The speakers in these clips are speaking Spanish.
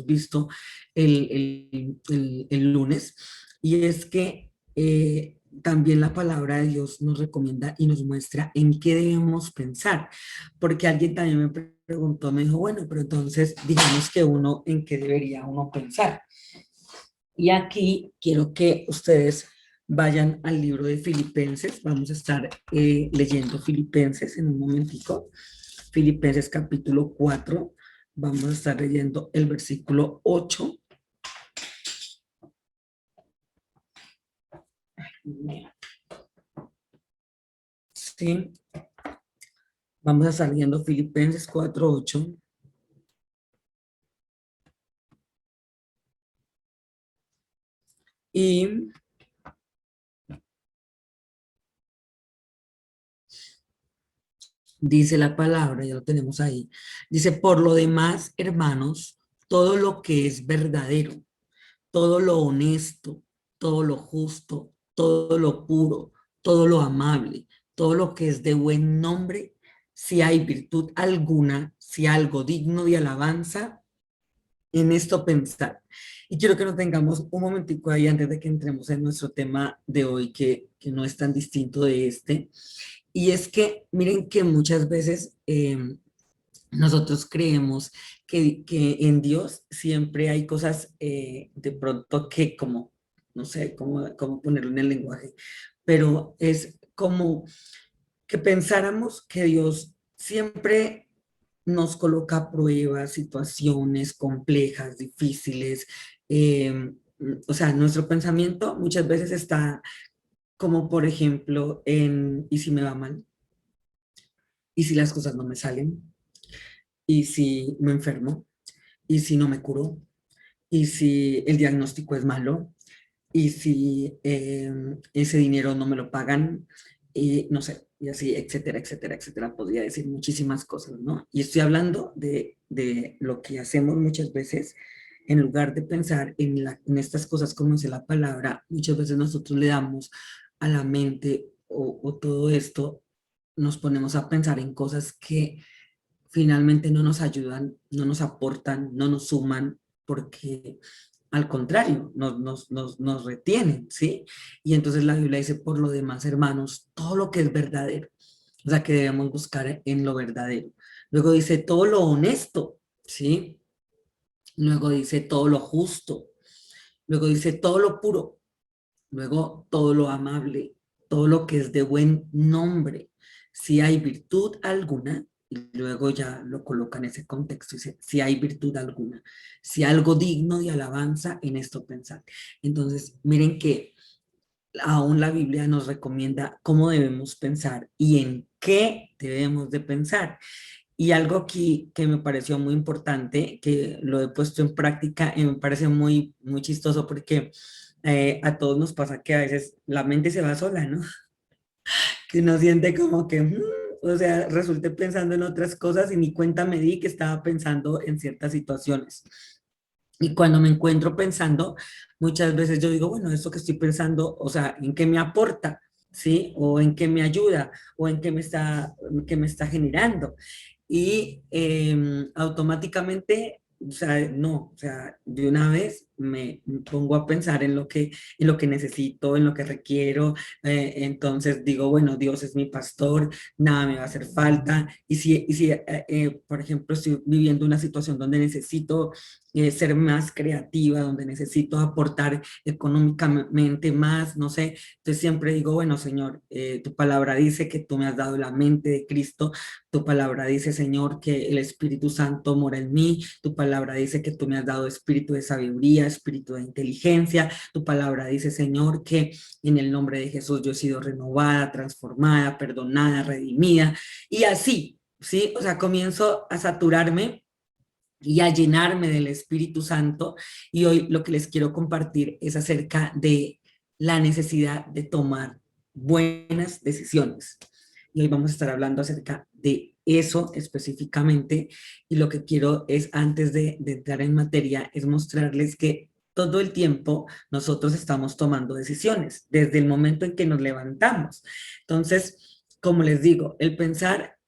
visto el lunes, y es que también la palabra de Dios nos recomienda y nos muestra en qué debemos pensar, porque alguien también me preguntó, me dijo, bueno, pero entonces digamos que uno, ¿en qué debería uno pensar? Y aquí quiero que ustedes vayan al libro de Filipenses. Vamos a estar leyendo Filipenses en un momentico. Filipenses capítulo 4. Vamos a estar leyendo el versículo 8. Sí, vamos a estar leyendo Filipenses 4:8. Y dice la palabra, ya lo tenemos ahí. Dice, por lo demás, hermanos, todo lo que es verdadero, todo lo honesto, todo lo justo, todo lo puro, todo lo amable, todo lo que es de buen nombre, si hay virtud alguna, si algo digno de alabanza, en esto pensar. Y quiero que nos tengamos un momentico ahí antes de que entremos en nuestro tema de hoy, que no es tan distinto de este. Y es que miren que muchas veces nosotros creemos que en Dios siempre hay cosas de pronto que como, no sé cómo ponerlo en el lenguaje, pero es como que pensáramos que Dios siempre nos coloca pruebas, situaciones complejas, difíciles. O sea, nuestro pensamiento muchas veces está como, por ejemplo, en, ¿y si me va mal? ¿Y si las cosas no me salen? ¿Y si me enfermo? ¿Y si no me curo? ¿Y si el diagnóstico es malo? ¿Y si ese dinero no me lo pagan? Y no sé, y así, etcétera, etcétera, etcétera. Podría decir muchísimas cosas, ¿no? Y estoy hablando de lo que hacemos muchas veces, en lugar de pensar en estas cosas como dice la palabra, muchas veces nosotros le damos a la mente o todo esto, nos ponemos a pensar en cosas que finalmente no nos ayudan, no nos aportan, no nos suman, porque al contrario, nos retienen, ¿sí? Y entonces la Biblia dice, por lo demás, hermanos, todo lo que es verdadero, o sea, que debemos buscar en lo verdadero. Luego dice todo lo honesto, ¿sí? Luego dice todo lo justo. Luego dice todo lo puro. Luego todo lo amable, todo lo que es de buen nombre. Si hay virtud alguna, y luego ya lo coloca en ese contexto, dice, si hay virtud alguna, si algo digno de alabanza, en esto pensar. Entonces, miren que aún la Biblia nos recomienda cómo debemos pensar y en qué debemos de pensar. Y algo aquí que me pareció muy importante, que lo he puesto en práctica y me parece muy chistoso porque a todos nos pasa que a veces la mente se va sola, ¿no? Que uno siente como que, o sea, resulté pensando en otras cosas y ni cuenta me di que estaba pensando en ciertas situaciones. Y cuando me encuentro pensando, muchas veces yo digo, bueno, esto que estoy pensando, o sea, ¿en qué me aporta? ¿Sí? O en qué me ayuda, o en qué me está generando. Y automáticamente, o sea, no, o sea, de una vez me pongo a pensar en lo que necesito, en lo que requiero. Entonces digo, bueno, Dios es mi pastor, nada me va a hacer falta. Y si por ejemplo, estoy viviendo una situación donde necesito ser más creativa, donde necesito aportar económicamente más, no sé, entonces siempre digo, bueno, Señor, tu palabra dice que tú me has dado la mente de Cristo, tu palabra dice, Señor, que el Espíritu Santo mora en mí, tu palabra dice que tú me has dado espíritu de sabiduría, espíritu de inteligencia, tu palabra dice, Señor, que en el nombre de Jesús yo he sido renovada, transformada, perdonada, redimida, y así, ¿sí? O sea, comienzo a saturarme y a llenarme del Espíritu Santo. Y hoy lo que les quiero compartir es acerca de la necesidad de tomar buenas decisiones. Y hoy vamos a estar hablando acerca de eso específicamente. Y lo que quiero es, antes de entrar en materia, es mostrarles que todo el tiempo nosotros estamos tomando decisiones, desde el momento en que nos levantamos. Entonces, como les digo, el pensar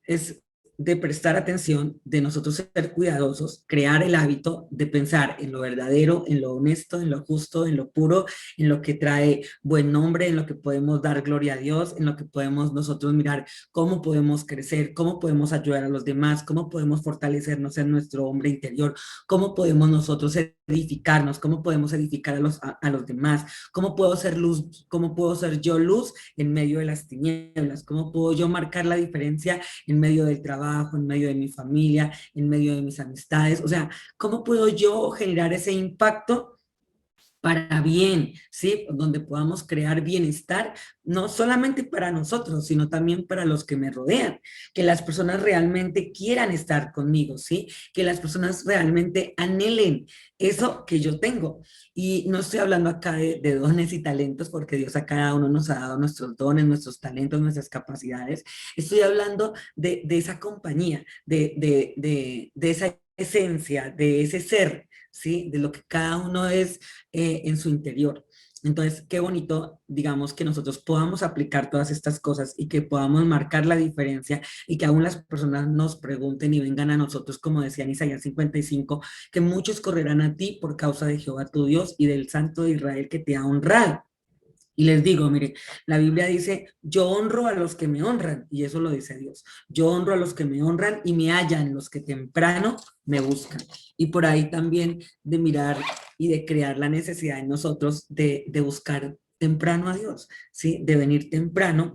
es de prestar atención, de nosotros ser cuidadosos, crear el hábito de pensar en lo verdadero, en lo honesto, en lo justo, en lo puro, en lo que trae buen nombre, en lo que podemos dar gloria a Dios, en lo que podemos nosotros mirar cómo podemos crecer, cómo podemos ayudar a los demás, cómo podemos fortalecernos en nuestro hombre interior, cómo podemos nosotros edificarnos, cómo podemos edificar a los demás, cómo puedo ser luz, cómo puedo ser yo luz en medio de las tinieblas, cómo puedo yo marcar la diferencia en medio del trabajo, en medio de mi familia, en medio de mis amistades, o sea, cómo puedo yo generar ese impacto para bien, ¿sí? Donde podamos crear bienestar, no solamente para nosotros, sino también para los que me rodean, que las personas realmente quieran estar conmigo, ¿sí? Que las personas realmente anhelen eso que yo tengo. Y no estoy hablando acá de dones y talentos, porque Dios a cada uno nos ha dado nuestros dones, nuestros talentos, nuestras capacidades. Estoy hablando de esa compañía, de esa esencia, de ese ser, ¿sí? De lo que cada uno es en su interior. Entonces, qué bonito, digamos, que nosotros podamos aplicar todas estas cosas y que podamos marcar la diferencia y que aún las personas nos pregunten y vengan a nosotros, como decía en Isaías 55, que muchos correrán a ti por causa de Jehová tu Dios y del Santo de Israel que te ha honrado. Y les digo, mire, la Biblia dice, yo honro a los que me honran, y eso lo dice Dios. Yo honro a los que me honran y me hallan los que temprano me buscan. Y por ahí también de mirar y de crear la necesidad en nosotros de buscar temprano a Dios, ¿sí? De venir temprano,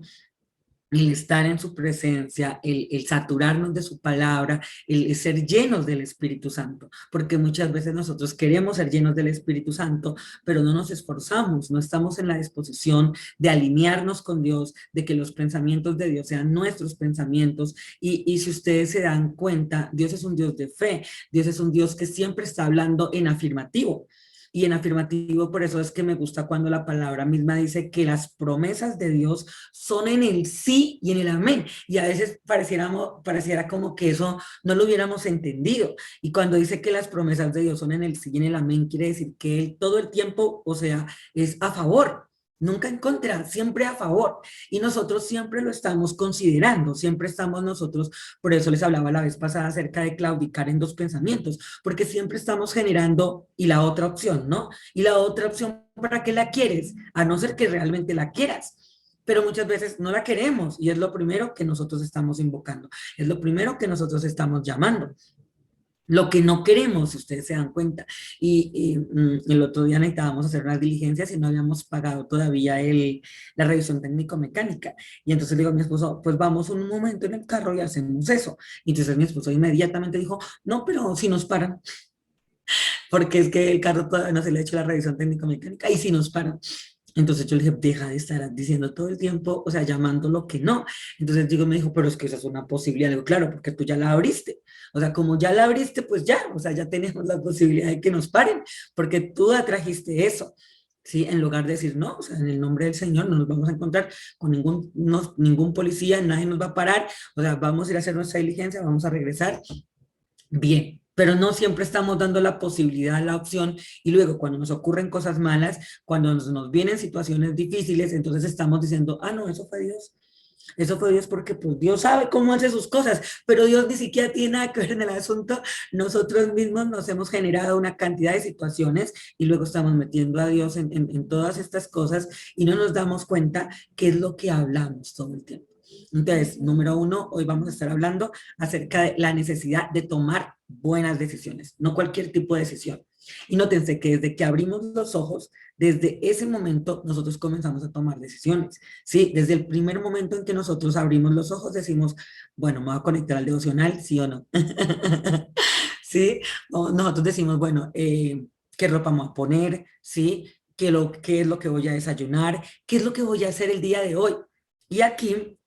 el estar en su presencia, el saturarnos de su palabra, el ser llenos del Espíritu Santo, porque muchas veces nosotros queremos ser llenos del Espíritu Santo, pero no nos esforzamos, no estamos en la disposición de alinearnos con Dios, de que los pensamientos de Dios sean nuestros pensamientos, y si ustedes se dan cuenta, Dios es un Dios de fe, Dios es un Dios que siempre está hablando en afirmativo, y en afirmativo, por eso es que me gusta cuando la palabra misma dice que las promesas de Dios son en el sí y en el amén. Y a veces pareciera como que eso no lo hubiéramos entendido. Y cuando dice que las promesas de Dios son en el sí y en el amén, quiere decir que Él todo el tiempo, o sea, es a favor. Nunca en contra, siempre a favor. Y nosotros siempre lo estamos considerando, siempre estamos nosotros, por eso les hablaba la vez pasada acerca de claudicar en dos pensamientos, porque siempre estamos generando, y la otra opción, ¿no? Y la otra opción, ¿para qué la quieres? A no ser que realmente la quieras, pero muchas veces no la queremos y es lo primero que nosotros estamos invocando, es lo primero que nosotros estamos llamando. Lo que no queremos, si ustedes se dan cuenta. El otro día necesitábamos hacer unas diligencias y no habíamos pagado todavía la revisión técnico-mecánica. Y entonces le digo a mi esposo, pues vamos un momento en el carro y hacemos eso. Y entonces mi esposo inmediatamente dijo, no, pero si nos paran, porque es que el carro todavía no se le ha hecho la revisión técnico-mecánica y si nos paran. Entonces yo le dije, deja de estar diciendo todo el tiempo, o sea, llamando lo que no. Entonces digo, me dijo, pero es que esa es una posibilidad. Le digo, claro, porque tú ya la abriste. O sea, como ya la abriste, pues ya, o sea, ya tenemos la posibilidad de que nos paren, porque tú atrajiste eso. Sí, en lugar de decir, no, o sea, en el nombre del Señor no nos vamos a encontrar con ningún policía, nadie nos va a parar, o sea, vamos a ir a hacer nuestra diligencia, vamos a regresar, bien, pero no siempre estamos dando la posibilidad, la opción, y luego cuando nos ocurren cosas malas, cuando nos vienen situaciones difíciles, entonces estamos diciendo, ah, no, eso fue Dios porque pues Dios sabe cómo hace sus cosas, pero Dios ni siquiera tiene nada que ver en el asunto, nosotros mismos nos hemos generado una cantidad de situaciones y luego estamos metiendo a Dios en todas estas cosas y no nos damos cuenta qué es lo que hablamos todo el tiempo. Entonces, número uno, hoy vamos a estar hablando acerca de la necesidad de tomar buenas decisiones, no cualquier tipo de decisión. Y nótense que desde que abrimos los ojos, desde ese momento nosotros comenzamos a tomar decisiones, ¿sí? Desde el primer momento en que nosotros abrimos los ojos decimos, bueno, me voy a conectar al devocional, ¿sí o no? ¿Sí? O nosotros decimos, bueno, ¿qué ropa me voy a poner? ¿Sí? ¿Qué es lo que voy a desayunar? ¿Qué es lo que voy a hacer el día de hoy? Y aquí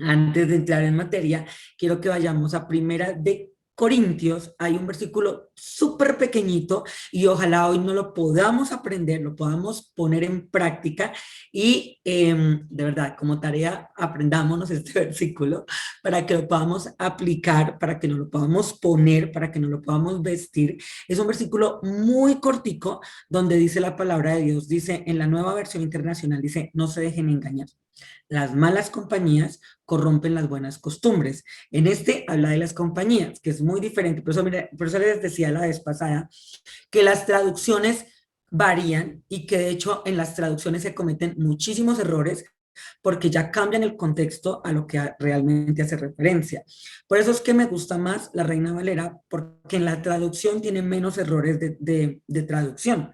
antes de entrar en materia, quiero que vayamos a Primera de Corintios. Hay un versículo súper pequeñito y ojalá hoy no lo podamos aprender, lo podamos poner en práctica y de verdad, como tarea, aprendámonos este versículo para que lo podamos aplicar, para que nos lo podamos poner, para que nos lo podamos vestir. Es un versículo muy cortico donde dice la palabra de Dios, dice en la Nueva Versión Internacional, dice, no se dejen engañar. Las malas compañías corrompen las buenas costumbres. En este habla de las compañías, que es muy diferente. Por eso, mira, por eso les decía la vez pasada que las traducciones varían y que de hecho en las traducciones se cometen muchísimos errores porque ya cambian el contexto a lo que realmente hace referencia. Por eso es que me gusta más la Reina Valera, porque en la traducción tiene menos errores de traducción.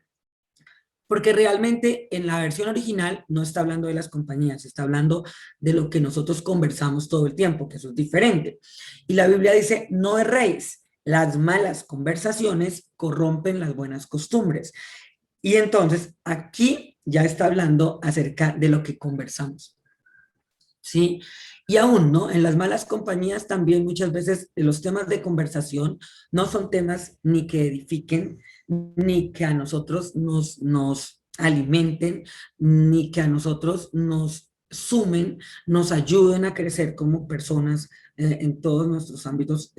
Porque realmente en la versión original no está hablando de las compañías, está hablando de lo que nosotros conversamos todo el tiempo, que eso es diferente. Y la Biblia dice, no erréis, las malas conversaciones corrompen las buenas costumbres. Y entonces aquí ya está hablando acerca de lo que conversamos. ¿Sí? Y aún, ¿no? En las malas compañías también muchas veces los temas de conversación no son temas ni que edifiquen, ni que a nosotros nos alimenten, ni que a nosotros nos sumen, nos ayuden a crecer como personas en todos nuestros ámbitos,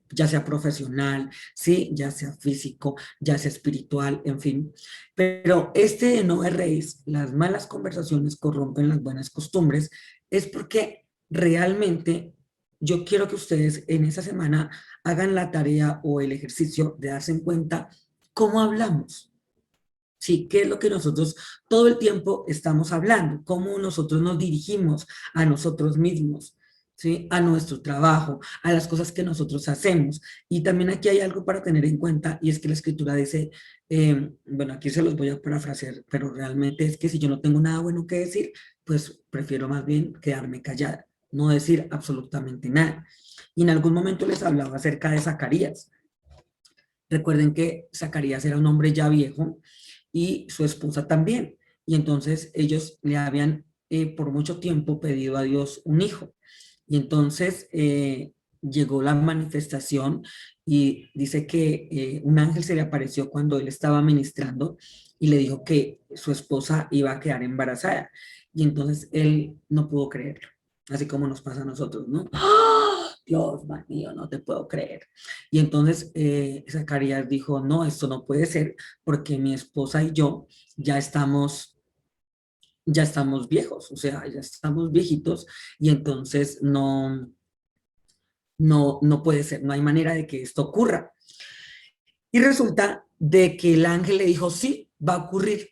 ya sea profesional, ¿sí? Ya sea físico, ya sea espiritual, en fin. Pero este de no erréis, las malas conversaciones corrompen las buenas costumbres, es porque realmente yo quiero que ustedes en esa semana hagan la tarea o el ejercicio de darse en cuenta cómo hablamos. Sí, qué es lo que nosotros todo el tiempo estamos hablando, cómo nosotros nos dirigimos a nosotros mismos, ¿sí? A nuestro trabajo, a las cosas que nosotros hacemos. Y también aquí hay algo para tener en cuenta, y es que la escritura dice, bueno, aquí se los voy a parafrasear, pero realmente es que si yo no tengo nada bueno que decir, pues prefiero más bien quedarme callada, no decir absolutamente nada. Y en algún momento les hablaba acerca de Zacarías. Recuerden que Zacarías era un hombre ya viejo y su esposa también. Y entonces ellos le habían por mucho tiempo pedido a Dios un hijo. Y entonces llegó la manifestación y dice que un ángel se le apareció cuando él estaba ministrando y le dijo que su esposa iba a quedar embarazada. Y entonces él no pudo creerlo, así como nos pasa a nosotros, ¿no? ¡Ah! Dios mío, no te puedo creer. Y entonces Zacarías dijo, no, esto no puede ser porque mi esposa y yo ya estamos viejos, o sea, ya estamos viejitos y entonces no puede ser, no hay manera de que esto ocurra. Y resulta de que el ángel le dijo, sí, va a ocurrir.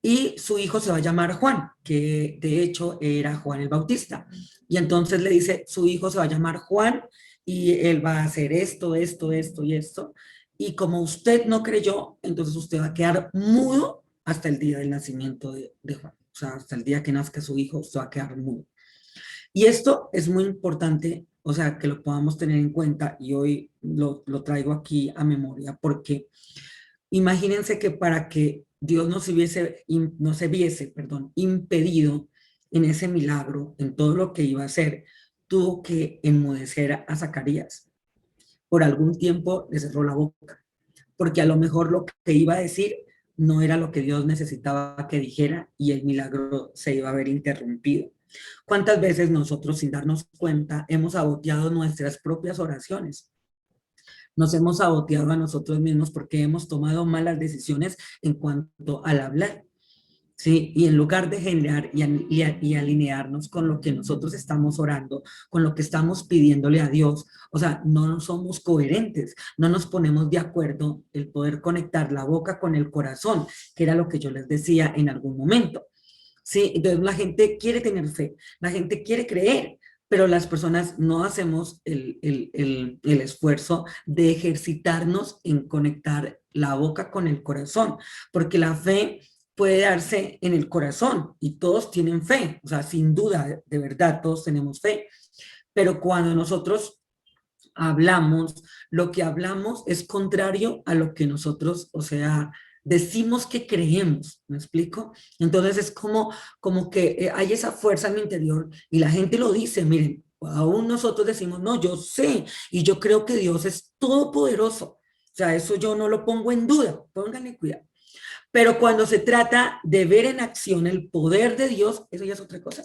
Y su hijo se va a llamar Juan, que de hecho era Juan el Bautista. Y entonces le dice, su hijo se va a llamar Juan y él va a hacer esto, esto, esto y esto. Y como usted no creyó, entonces usted va a quedar mudo hasta el día del nacimiento de Juan. O sea, hasta el día que nazca su hijo, usted va a quedar mudo. Y esto es muy importante, o sea, que lo podamos tener en cuenta y hoy lo traigo aquí a memoria porque imagínense que para que Dios no se viese, perdón, impedido en ese milagro, en todo lo que iba a hacer, tuvo que enmudecer a Zacarías. Por algún tiempo le cerró la boca, porque a lo mejor lo que iba a decir no era lo que Dios necesitaba que dijera y el milagro se iba a ver interrumpido. ¿Cuántas veces nosotros, sin darnos cuenta, hemos saboteado nuestras propias oraciones? Nos hemos saboteado a nosotros mismos porque hemos tomado malas decisiones en cuanto al hablar. ¿Sí? Y en lugar de generar y alinearnos con lo que nosotros estamos orando, con lo que estamos pidiéndole a Dios, o sea, no somos coherentes, no nos ponemos de acuerdo el poder conectar la boca con el corazón, que era lo que yo les decía en algún momento. Sí, entonces la gente quiere tener fe, la gente quiere creer, pero las personas no hacemos el esfuerzo de ejercitarnos en conectar la boca con el corazón, porque la fe puede darse en el corazón y todos tienen fe, o sea, sin duda, de verdad, todos tenemos fe, pero cuando nosotros hablamos, lo que hablamos es contrario a lo que nosotros, o sea, decimos que creemos, ¿me explico? Entonces es como que hay esa fuerza en mi interior y la gente lo dice, miren, aún nosotros decimos, no, yo sé y yo creo que Dios es todopoderoso. O sea, eso yo no lo pongo en duda, pónganle cuidado. Pero cuando se trata de ver en acción el poder de Dios, eso ya es otra cosa.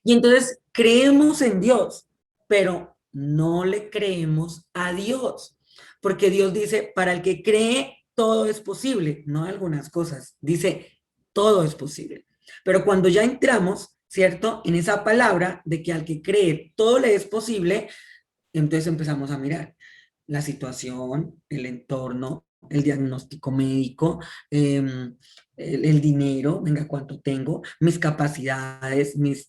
Y entonces creemos en Dios, pero no le creemos a Dios, porque Dios dice, para el que cree, todo es posible, no algunas cosas, dice, todo es posible. Pero cuando ya entramos, ¿cierto? En esa palabra de que al que cree todo le es posible, entonces empezamos a mirar la situación, el entorno, el diagnóstico médico, el dinero, venga, cuánto tengo, mis capacidades, mis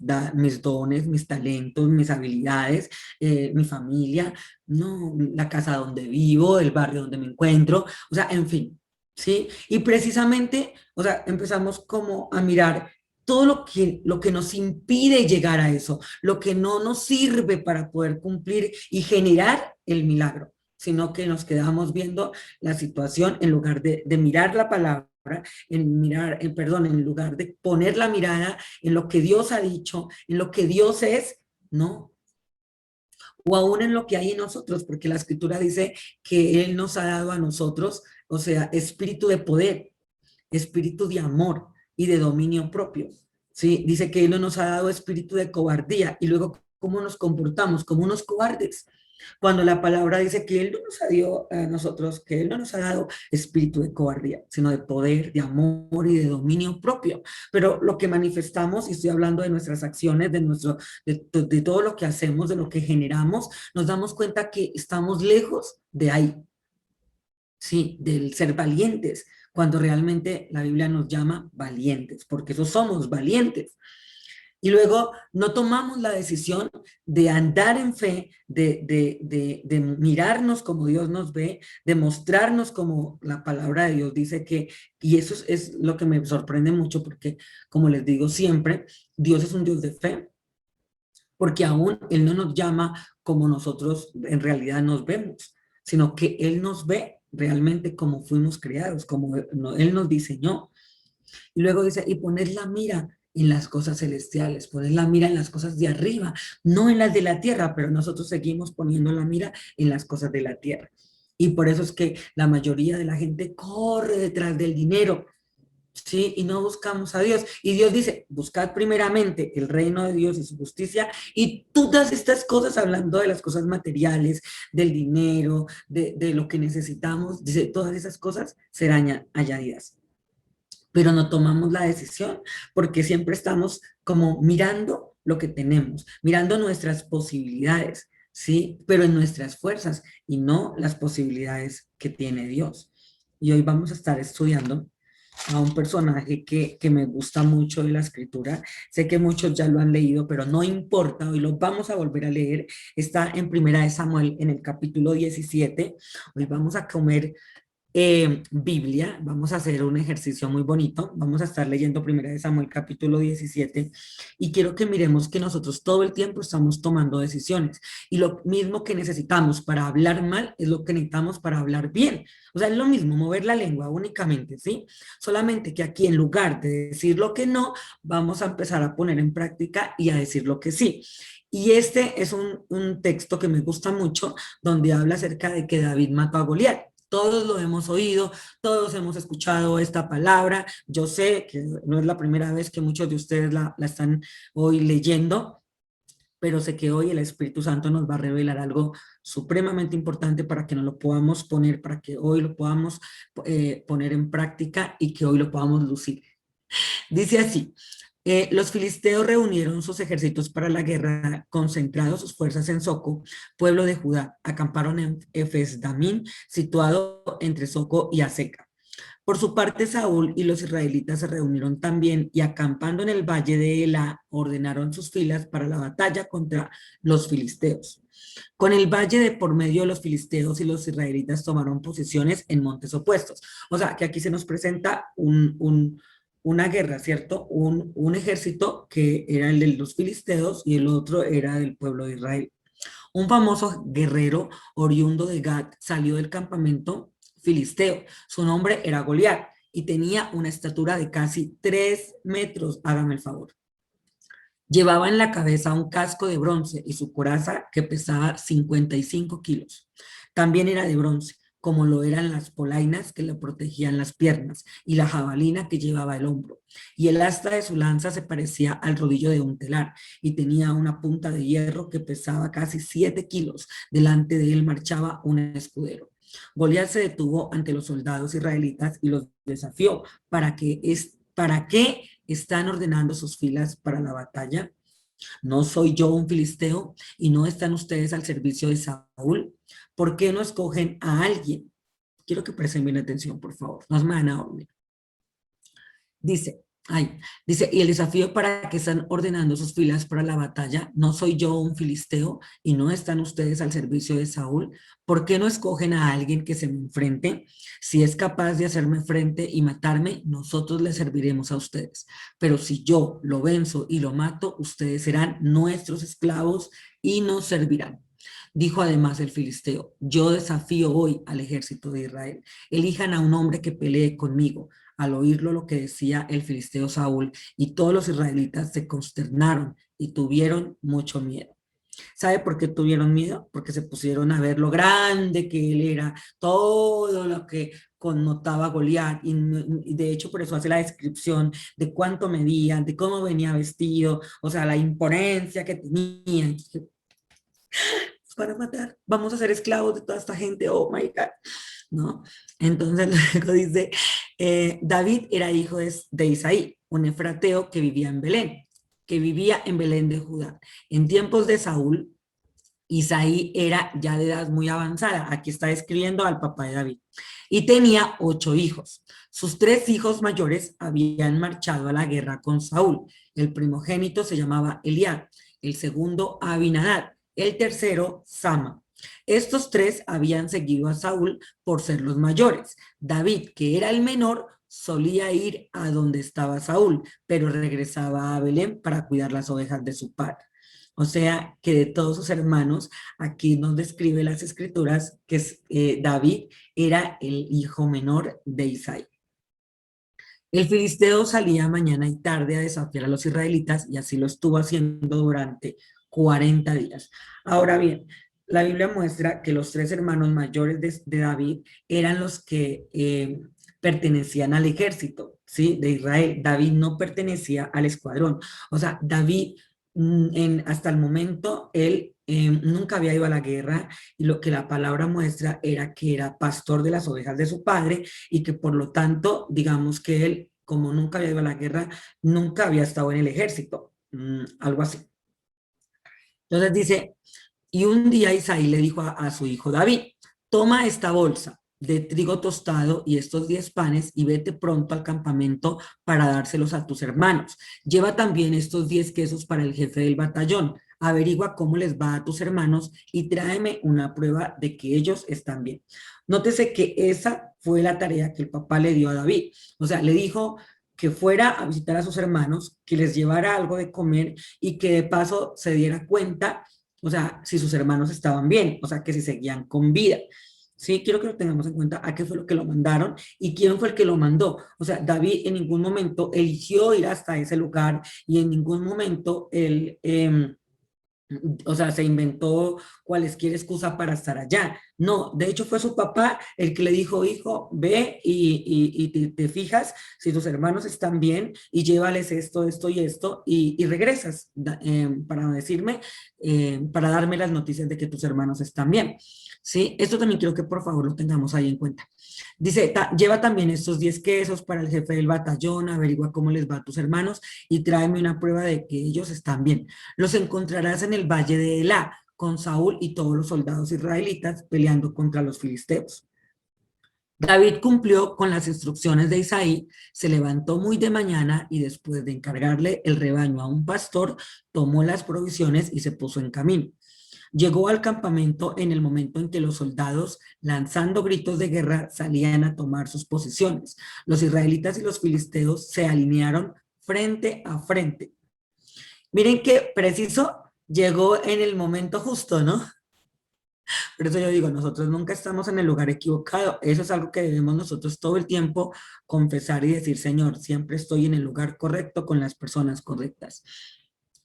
dones, mis talentos, mis habilidades, mi familia, no, la casa donde vivo, el barrio donde me encuentro, o sea, en fin, ¿sí? Y precisamente, o sea, empezamos como a mirar todo lo que nos impide llegar a eso, lo que no nos sirve para poder cumplir y generar el milagro, sino que nos quedamos viendo la situación en lugar de mirar la palabra, perdón, en lugar de poner la mirada en lo que Dios ha dicho, en lo que Dios es, ¿no? O aún en lo que hay en nosotros, porque la escritura dice que Él nos ha dado a nosotros, o sea, espíritu de poder, espíritu de amor y de dominio propio. ¿Sí? Dice que Él no nos ha dado espíritu de cobardía y luego cómo nos comportamos como unos cobardes. Cuando la palabra dice que Él no nos ha dado a nosotros, que Él no nos ha dado espíritu de cobardía, sino de poder, de amor y de dominio propio. Pero lo que manifestamos, y estoy hablando de nuestras acciones, de todo lo que hacemos, de lo que generamos, nos damos cuenta que estamos lejos de ahí, ¿sí? Del ser valientes, cuando realmente la Biblia nos llama valientes, porque eso somos valientes. Y luego no tomamos la decisión de andar en fe, de mirarnos como Dios nos ve, de mostrarnos como la palabra de Dios dice que, y eso es lo que me sorprende mucho, porque como les digo siempre, Dios es un Dios de fe, porque aún Él no nos llama como nosotros en realidad nos vemos, sino que Él nos ve realmente como fuimos creados, como Él nos diseñó. Y luego dice, y poner la mira en las cosas celestiales, poner la mira en las cosas de arriba, no en las de la tierra, pero nosotros seguimos poniendo la mira en las cosas de la tierra. Y por eso es que la mayoría de la gente corre detrás del dinero, ¿sí? Y no buscamos a Dios. Y Dios dice, buscad primeramente el reino de Dios y su justicia, y todas estas cosas, hablando de las cosas materiales, del dinero, de lo que necesitamos, dice, todas esas cosas serán añadidas. Pero no tomamos la decisión porque siempre estamos como mirando lo que tenemos, mirando nuestras posibilidades, ¿sí? Pero en nuestras fuerzas y no las posibilidades que tiene Dios. Y hoy vamos a estar estudiando a un personaje que me gusta mucho de la escritura. Sé que muchos ya lo han leído, pero no importa, hoy lo vamos a volver a leer. Está en Primera de Samuel, en el capítulo 17. Hoy vamos a comer Biblia, vamos a hacer un ejercicio muy bonito, vamos a estar leyendo Primera de Samuel capítulo 17 y quiero que miremos que nosotros todo el tiempo estamos tomando decisiones y lo mismo que necesitamos para hablar mal es lo que necesitamos para hablar bien, o sea, es lo mismo, mover la lengua únicamente, ¿sí? Solamente que aquí en lugar de decir lo que no, vamos a empezar a poner en práctica y a decir lo que sí. Y este es un texto que me gusta mucho, donde habla acerca de que David mató a Goliat. Todos lo hemos oído, todos hemos escuchado esta palabra. Yo sé que no es la primera vez que muchos de ustedes la están hoy leyendo, pero sé que hoy el Espíritu Santo nos va a revelar algo supremamente importante para que nos lo podamos poner, para que hoy lo podamos poner en práctica y que hoy lo podamos lucir. Dice así, los filisteos reunieron sus ejércitos para la guerra, concentrados sus fuerzas en Soco, pueblo de Judá. Acamparon en Efes-Damín, situado entre Soco y Aseca. Por su parte, Saúl y los israelitas se reunieron también y acampando en el valle de Elá, ordenaron sus filas para la batalla contra los filisteos. Con el valle de por medio de los filisteos y los israelitas tomaron posiciones en montes opuestos. O sea, que aquí se nos presenta una guerra, ¿cierto? Un ejército que era el de los filisteos y el otro era del pueblo de Israel. Un famoso guerrero oriundo de Gat salió del campamento filisteo. Su nombre era Goliat y tenía una estatura de casi 3 metros, hágame el favor. Llevaba en la cabeza un casco de bronce y su coraza que pesaba 55 kilos. También era de bronce, como lo eran las polainas que le protegían las piernas y la jabalina que llevaba el hombro. Y el asta de su lanza se parecía al rodillo de un telar y tenía una punta de hierro que pesaba casi 7 kilos. Delante de él marchaba un escudero. Goliat se detuvo ante los soldados israelitas y los desafió para ¿Para qué están ordenando sus filas para la batalla? ¿No soy yo un filisteo y no están ustedes al servicio de Saúl? ¿Por qué no escogen a alguien? Quiero que presten bien atención, por favor. No me van a dormir. Dice, dice, y el desafío para que están ordenando sus filas para la batalla, ¿no soy yo un filisteo y no están ustedes al servicio de Saúl? ¿Por qué no escogen a alguien que se me enfrente? Si es capaz de hacerme frente y matarme, nosotros le serviremos a ustedes. Pero si yo lo venzo y lo mato, ustedes serán nuestros esclavos y nos servirán. Dijo además el filisteo, yo desafío hoy al ejército de Israel. Elijan a un hombre que pelee conmigo. Al oírlo lo que decía el filisteo Saúl, y todos los israelitas se consternaron y tuvieron mucho miedo. ¿Sabe por qué tuvieron miedo? Porque se pusieron a ver lo grande que él era, todo lo que connotaba Goliat, y de hecho por eso hace la descripción de cuánto medía, de cómo venía vestido, o sea, la imponencia que tenía. Para matar, vamos a ser esclavos de toda esta gente, oh my God, ¿no? Entonces luego dice, David era hijo de Isaí, un efrateo que vivía en Belén de Judá. En tiempos de Saúl, Isaí era ya de edad muy avanzada, aquí está escribiendo al papá de David, y tenía 8 hijos. Sus 3 hijos mayores habían marchado a la guerra con Saúl. El primogénito se llamaba Eliab, el segundo Abinadab, el tercero Sama. Estos 3 habían seguido a Saúl por ser los mayores. David, que era el menor, solía ir a donde estaba Saúl, pero regresaba a Belén para cuidar las ovejas de su padre. O sea, que de todos sus hermanos, aquí nos describe las escrituras que David era el hijo menor de Isaí. El filisteo salía mañana y tarde a desafiar a los israelitas y así lo estuvo haciendo durante 40 días. Ahora bien, la Biblia muestra que los 3 hermanos mayores de David eran los que pertenecían al ejército, ¿sí? De Israel. David no pertenecía al escuadrón. O sea, David hasta el momento él nunca había ido a la guerra, y lo que la palabra muestra era que era pastor de las ovejas de su padre, y que por lo tanto, digamos que él, como nunca había ido a la guerra, nunca había estado en el ejército, algo así. Entonces dice, y un día Isaí le dijo a su hijo David, toma esta bolsa de trigo tostado y estos 10 panes y vete pronto al campamento para dárselos a tus hermanos. Lleva también estos 10 quesos para el jefe del batallón. Averigua cómo les va a tus hermanos y tráeme una prueba de que ellos están bien. Nótese que esa fue la tarea que el papá le dio a David. O sea, le dijo que fuera a visitar a sus hermanos, que les llevara algo de comer y que de paso se diera cuenta, o sea, si sus hermanos estaban bien, o sea, que si seguían con vida. Sí, quiero que lo tengamos en cuenta a qué fue lo que lo mandaron y quién fue el que lo mandó. O sea, David en ningún momento eligió ir hasta ese lugar, y en ningún momento él, o sea, se inventó cualquier excusa para estar allá. No, de hecho fue su papá el que le dijo, hijo, ve y te fijas si tus hermanos están bien y llévales esto, esto y esto y regresas para decirme, para darme las noticias de que tus hermanos están bien. ¿Sí? Esto también quiero que por favor lo tengamos ahí en cuenta. Dice, lleva también estos 10 quesos para el jefe del batallón, averigua cómo les va a tus hermanos y tráeme una prueba de que ellos están bien. Los encontrarás en el valle de Elá, con Saúl y todos los soldados israelitas peleando contra los filisteos. David cumplió con las instrucciones de Isaí, se levantó muy de mañana y después de encargarle el rebaño a un pastor, tomó las provisiones y se puso en camino. Llegó al campamento en el momento en que los soldados, lanzando gritos de guerra, salían a tomar sus posiciones. Los israelitas y los filisteos se alinearon frente a frente. Miren qué preciso, llegó en el momento justo, ¿no? Por eso yo digo, nosotros nunca estamos en el lugar equivocado. Eso es algo que debemos nosotros todo el tiempo confesar y decir, Señor, siempre estoy en el lugar correcto con las personas correctas.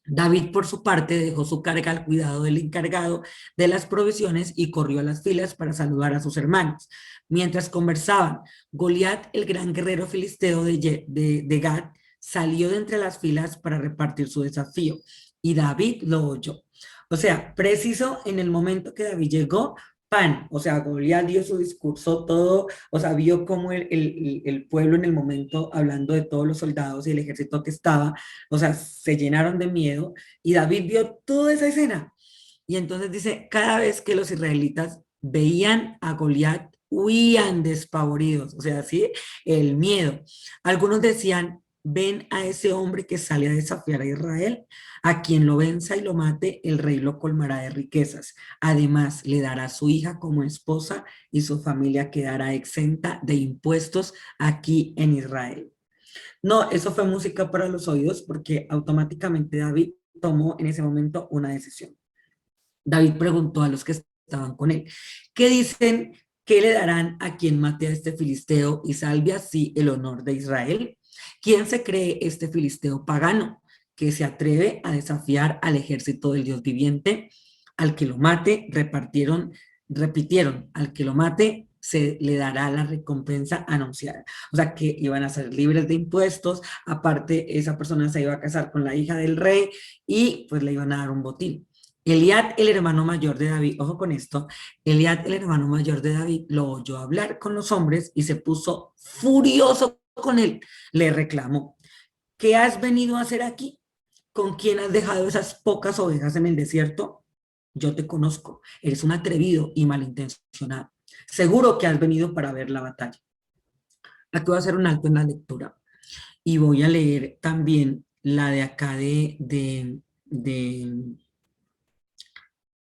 David, por su parte, dejó su carga al cuidado del encargado de las provisiones y corrió a las filas para saludar a sus hermanos. Mientras conversaban, Goliat, el gran guerrero filisteo de Gat, salió de entre las filas para repartir su desafío, y David lo oyó. O sea, preciso en el momento que David llegó pan, o sea, Goliat dio su discurso todo, o sea, vio cómo el pueblo en el momento, hablando de todos los soldados y el ejército que estaba, o sea, se llenaron de miedo y David vio toda esa escena. Y entonces dice, cada vez que los israelitas veían a Goliat, huían despavoridos, o sea, sí, el miedo. Algunos decían, ven a ese hombre que sale a desafiar a Israel, a quien lo venza y lo mate, el rey lo colmará de riquezas. Además, le dará a su hija como esposa y su familia quedará exenta de impuestos aquí en Israel. No, eso fue música para los oídos porque automáticamente David tomó en ese momento una decisión. David preguntó a los que estaban con él, ¿qué dicen que le darán a quien mate a este filisteo y salve así el honor de Israel? ¿Quién se cree este filisteo pagano que se atreve a desafiar al ejército del Dios viviente? Al que lo mate, repitieron, al que lo mate se le dará la recompensa anunciada. O sea, que iban a ser libres de impuestos, aparte esa persona se iba a casar con la hija del rey y pues le iban a dar un botín. Eliad, el hermano mayor de David, ojo con esto, Eliad, el hermano mayor de David, lo oyó hablar con los hombres y se puso furioso con él. Le reclamó, ¿qué has venido a hacer aquí? ¿Con quién has dejado esas pocas ovejas en el desierto? Yo te conozco, eres un atrevido y malintencionado. Seguro que has venido para ver la batalla. Aquí voy a hacer un alto en la lectura y voy a leer también la de acá de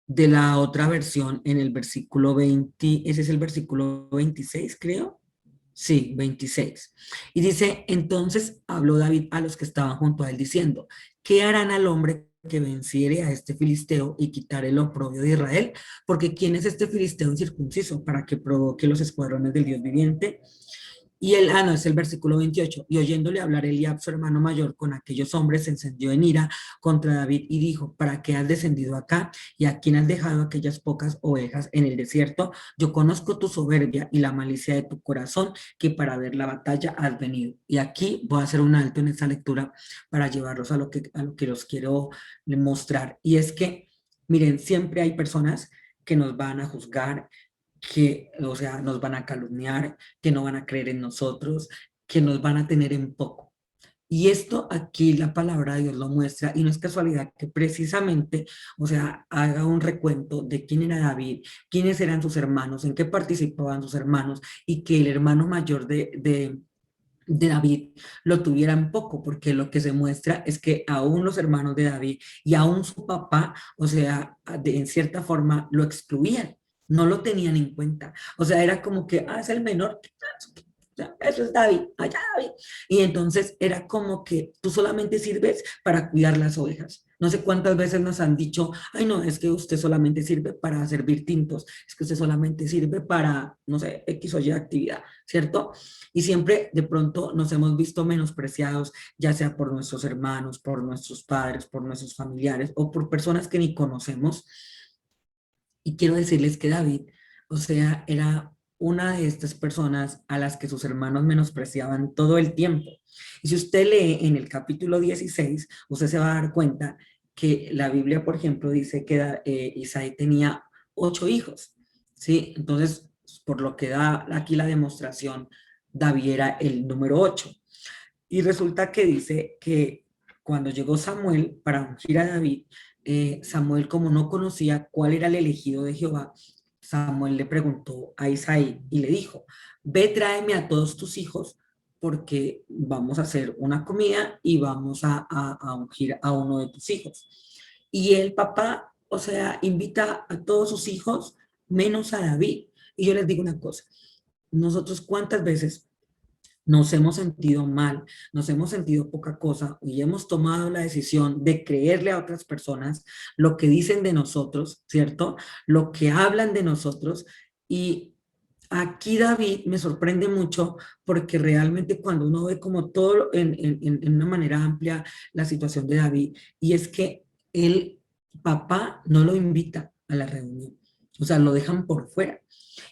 la otra versión en el versículo 20, ese es el versículo 26, creo. Sí, 26. Y dice, entonces habló David a los que estaban junto a él diciendo, ¿qué harán al hombre que venciere a este filisteo y quitare el oprobio de Israel? Porque ¿quién es este filisteo incircunciso para que provoque los escuadrones del Dios viviente? Y él, no, es el versículo 28. Y oyéndole hablar Eliab, su hermano mayor, con aquellos hombres, se encendió en ira contra David y dijo, ¿para qué has descendido acá? ¿Y a quién has dejado aquellas pocas ovejas en el desierto? Yo conozco tu soberbia y la malicia de tu corazón, que para ver la batalla has venido. Y aquí voy a hacer un alto en esta lectura para llevarlos a lo que los quiero mostrar. Y es que, miren, siempre hay personas que nos van a juzgar, que, o sea, nos van a calumniar, que no van a creer en nosotros, que nos van a tener en poco. Y esto aquí la palabra de Dios lo muestra y no es casualidad que precisamente, o sea, haga un recuento de quién era David, quiénes eran sus hermanos, en qué participaban sus hermanos y que el hermano mayor de David lo tuvieran poco, porque lo que se muestra es que aún los hermanos de David y aún su papá, o sea, en cierta forma lo excluían, no lo tenían en cuenta. O sea, era como que, es el menor, eso es David, allá David. Y entonces era como que tú solamente sirves para cuidar las ovejas. No sé cuántas veces nos han dicho, ay no, es que usted solamente sirve para servir tintos, es que usted solamente sirve para, no sé, X o Y actividad, ¿cierto? Y siempre de pronto nos hemos visto menospreciados, ya sea por nuestros hermanos, por nuestros padres, por nuestros familiares o por personas que ni conocemos. Y quiero decirles que David, o sea, era una de estas personas a las que sus hermanos menospreciaban todo el tiempo. Y si usted lee en el capítulo 16, usted se va a dar cuenta que la Biblia, por ejemplo, dice que Isaí tenía 8 hijos, ¿sí? Entonces, por lo que da aquí la demostración, David era el número 8. Y resulta que dice que cuando llegó Samuel para ungir a David, Samuel, como no conocía cuál era el elegido de Jehová, Samuel le preguntó a Isaí y le dijo, ve, tráeme a todos tus hijos porque vamos a hacer una comida y vamos a ungir a uno de tus hijos. Y el papá, o sea, invita a todos sus hijos menos a David. Y yo les digo una cosa, nosotros cuántas veces nos hemos sentido mal, nos hemos sentido poca cosa y hemos tomado la decisión de creerle a otras personas lo que dicen de nosotros, ¿cierto? Lo que hablan de nosotros. Y aquí David me sorprende mucho porque realmente cuando uno ve como todo en una manera amplia la situación de David, y es que el papá no lo invita a la reunión, o sea, lo dejan por fuera.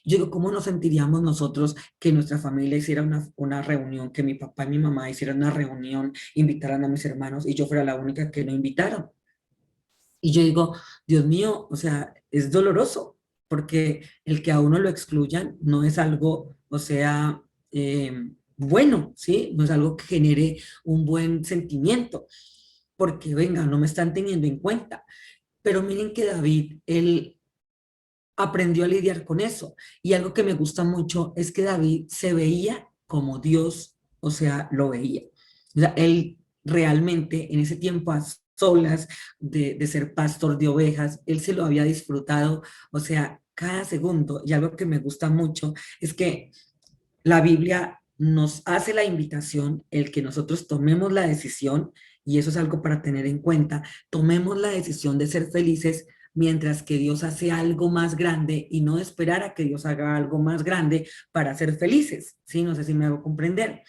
Yo digo, ¿cómo nos sentiríamos nosotros que nuestra familia hiciera una reunión, que mi papá y mi mamá hicieran una reunión, invitaran a mis hermanos y yo fuera la única que no invitaron? Y yo digo, Dios mío, o sea, es doloroso, porque el que a uno lo excluyan no es algo, o sea, bueno, ¿sí? No es algo que genere un buen sentimiento, porque venga, no me están teniendo en cuenta. Pero miren que David, él aprendió a lidiar con eso. Y algo que me gusta mucho es que David se veía como Dios, o sea, lo veía. O sea, él realmente en ese tiempo a solas de ser pastor de ovejas, él se lo había disfrutado, o sea, cada segundo. Y algo que me gusta mucho es que la Biblia nos hace la invitación, el que nosotros tomemos la decisión, y eso es algo para tener en cuenta, tomemos la decisión de ser felices mientras que Dios hace algo más grande y no esperar a que Dios haga algo más grande para ser felices, ¿sí? No sé si me hago comprender,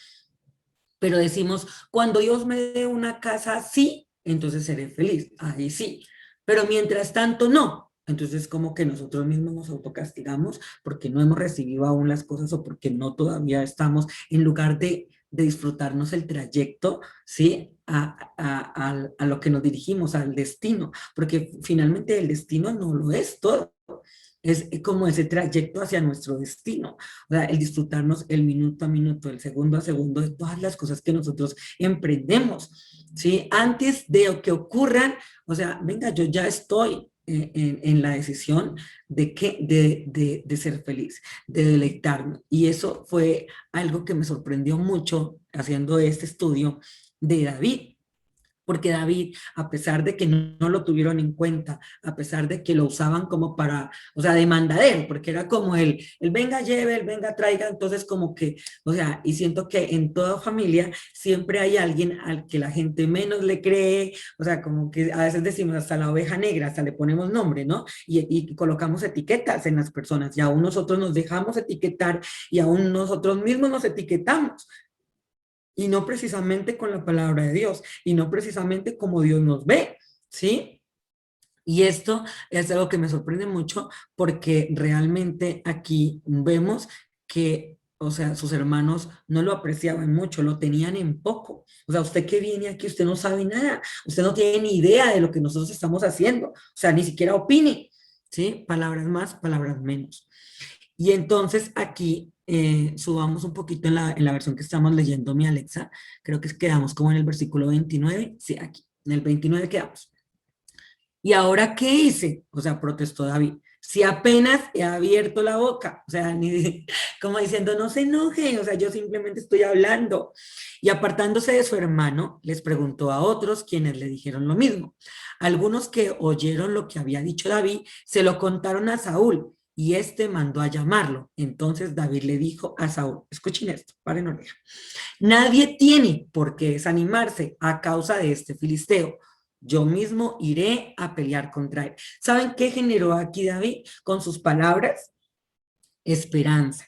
pero decimos, cuando Dios me dé una casa así, entonces seré feliz, ahí sí, pero mientras tanto no. Entonces como que nosotros mismos nos autocastigamos porque no hemos recibido aún las cosas o porque no todavía estamos, en lugar de disfrutarnos el trayecto, ¿sí? A lo que nos dirigimos, al destino, porque finalmente el destino no lo es todo. Es como ese trayecto hacia nuestro destino, o sea, el disfrutarnos el minuto a minuto, el segundo a segundo de todas las cosas que nosotros emprendemos, ¿sí? Antes de que ocurran, o sea, venga, yo ya estoy en la decisión de ser feliz, de deleitarme. Y eso fue algo que me sorprendió mucho haciendo este estudio de David, porque David, a pesar de que no lo tuvieron en cuenta, a pesar de que lo usaban como para, o sea, de mandadero, porque era como el venga lleve, el venga traiga, entonces como que, o sea, y siento que en toda familia siempre hay alguien al que la gente menos le cree, o sea, como que a veces decimos hasta la oveja negra, hasta le ponemos nombre, ¿no? Y colocamos etiquetas en las personas, y aún nosotros nos dejamos etiquetar y aún nosotros mismos nos etiquetamos, y no precisamente con la palabra de Dios, y no precisamente como Dios nos ve, ¿sí? Y esto es algo que me sorprende mucho porque realmente aquí vemos que, o sea, sus hermanos no lo apreciaban mucho, lo tenían en poco. O sea, usted que viene aquí, usted no sabe nada, usted no tiene ni idea de lo que nosotros estamos haciendo, o sea, ni siquiera opine, ¿sí? Palabras más, palabras menos. Y entonces aquí subamos un poquito en la versión que estamos leyendo, mi Alexa. Creo que quedamos como en el versículo 29. Sí, aquí, en el 29 quedamos. ¿Y ahora qué hice? O sea, protestó David. Si apenas he abierto la boca, o sea, ni, como diciendo, no se enoje, o sea, yo simplemente estoy hablando. Y apartándose de su hermano, les preguntó a otros quienes le dijeron lo mismo. Algunos que oyeron lo que había dicho David, se lo contaron a Saúl y este mandó a llamarlo. Entonces David le dijo a Saúl, escuchen esto, paren oreja. Nadie tiene por qué desanimarse a causa de este filisteo. Yo mismo iré a pelear contra él. ¿Saben qué generó aquí David con sus palabras? Esperanza.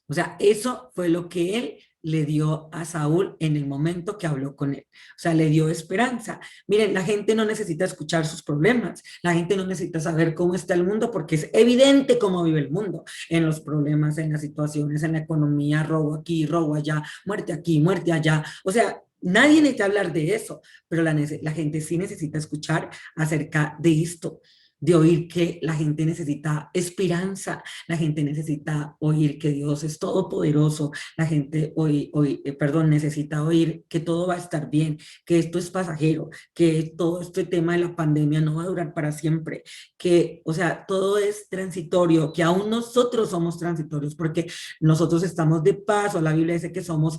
O sea, eso fue lo que él le dio a Saúl en el momento que habló con él. O sea, le dio esperanza. Miren, la gente no necesita escuchar sus problemas, la gente no necesita saber cómo está el mundo porque es evidente cómo vive el mundo, en los problemas, en las situaciones, en la economía, robo aquí, robo allá, muerte aquí, muerte allá. O sea, nadie necesita hablar de eso, pero la gente sí necesita escuchar acerca de esto, de oír que la gente necesita esperanza, la gente necesita oír que Dios es todopoderoso, la gente perdón, necesita oír que todo va a estar bien, que esto es pasajero, que todo este tema de la pandemia no va a durar para siempre, que, o sea, todo es transitorio, que aún nosotros somos transitorios, porque nosotros estamos de paso, la Biblia dice que somos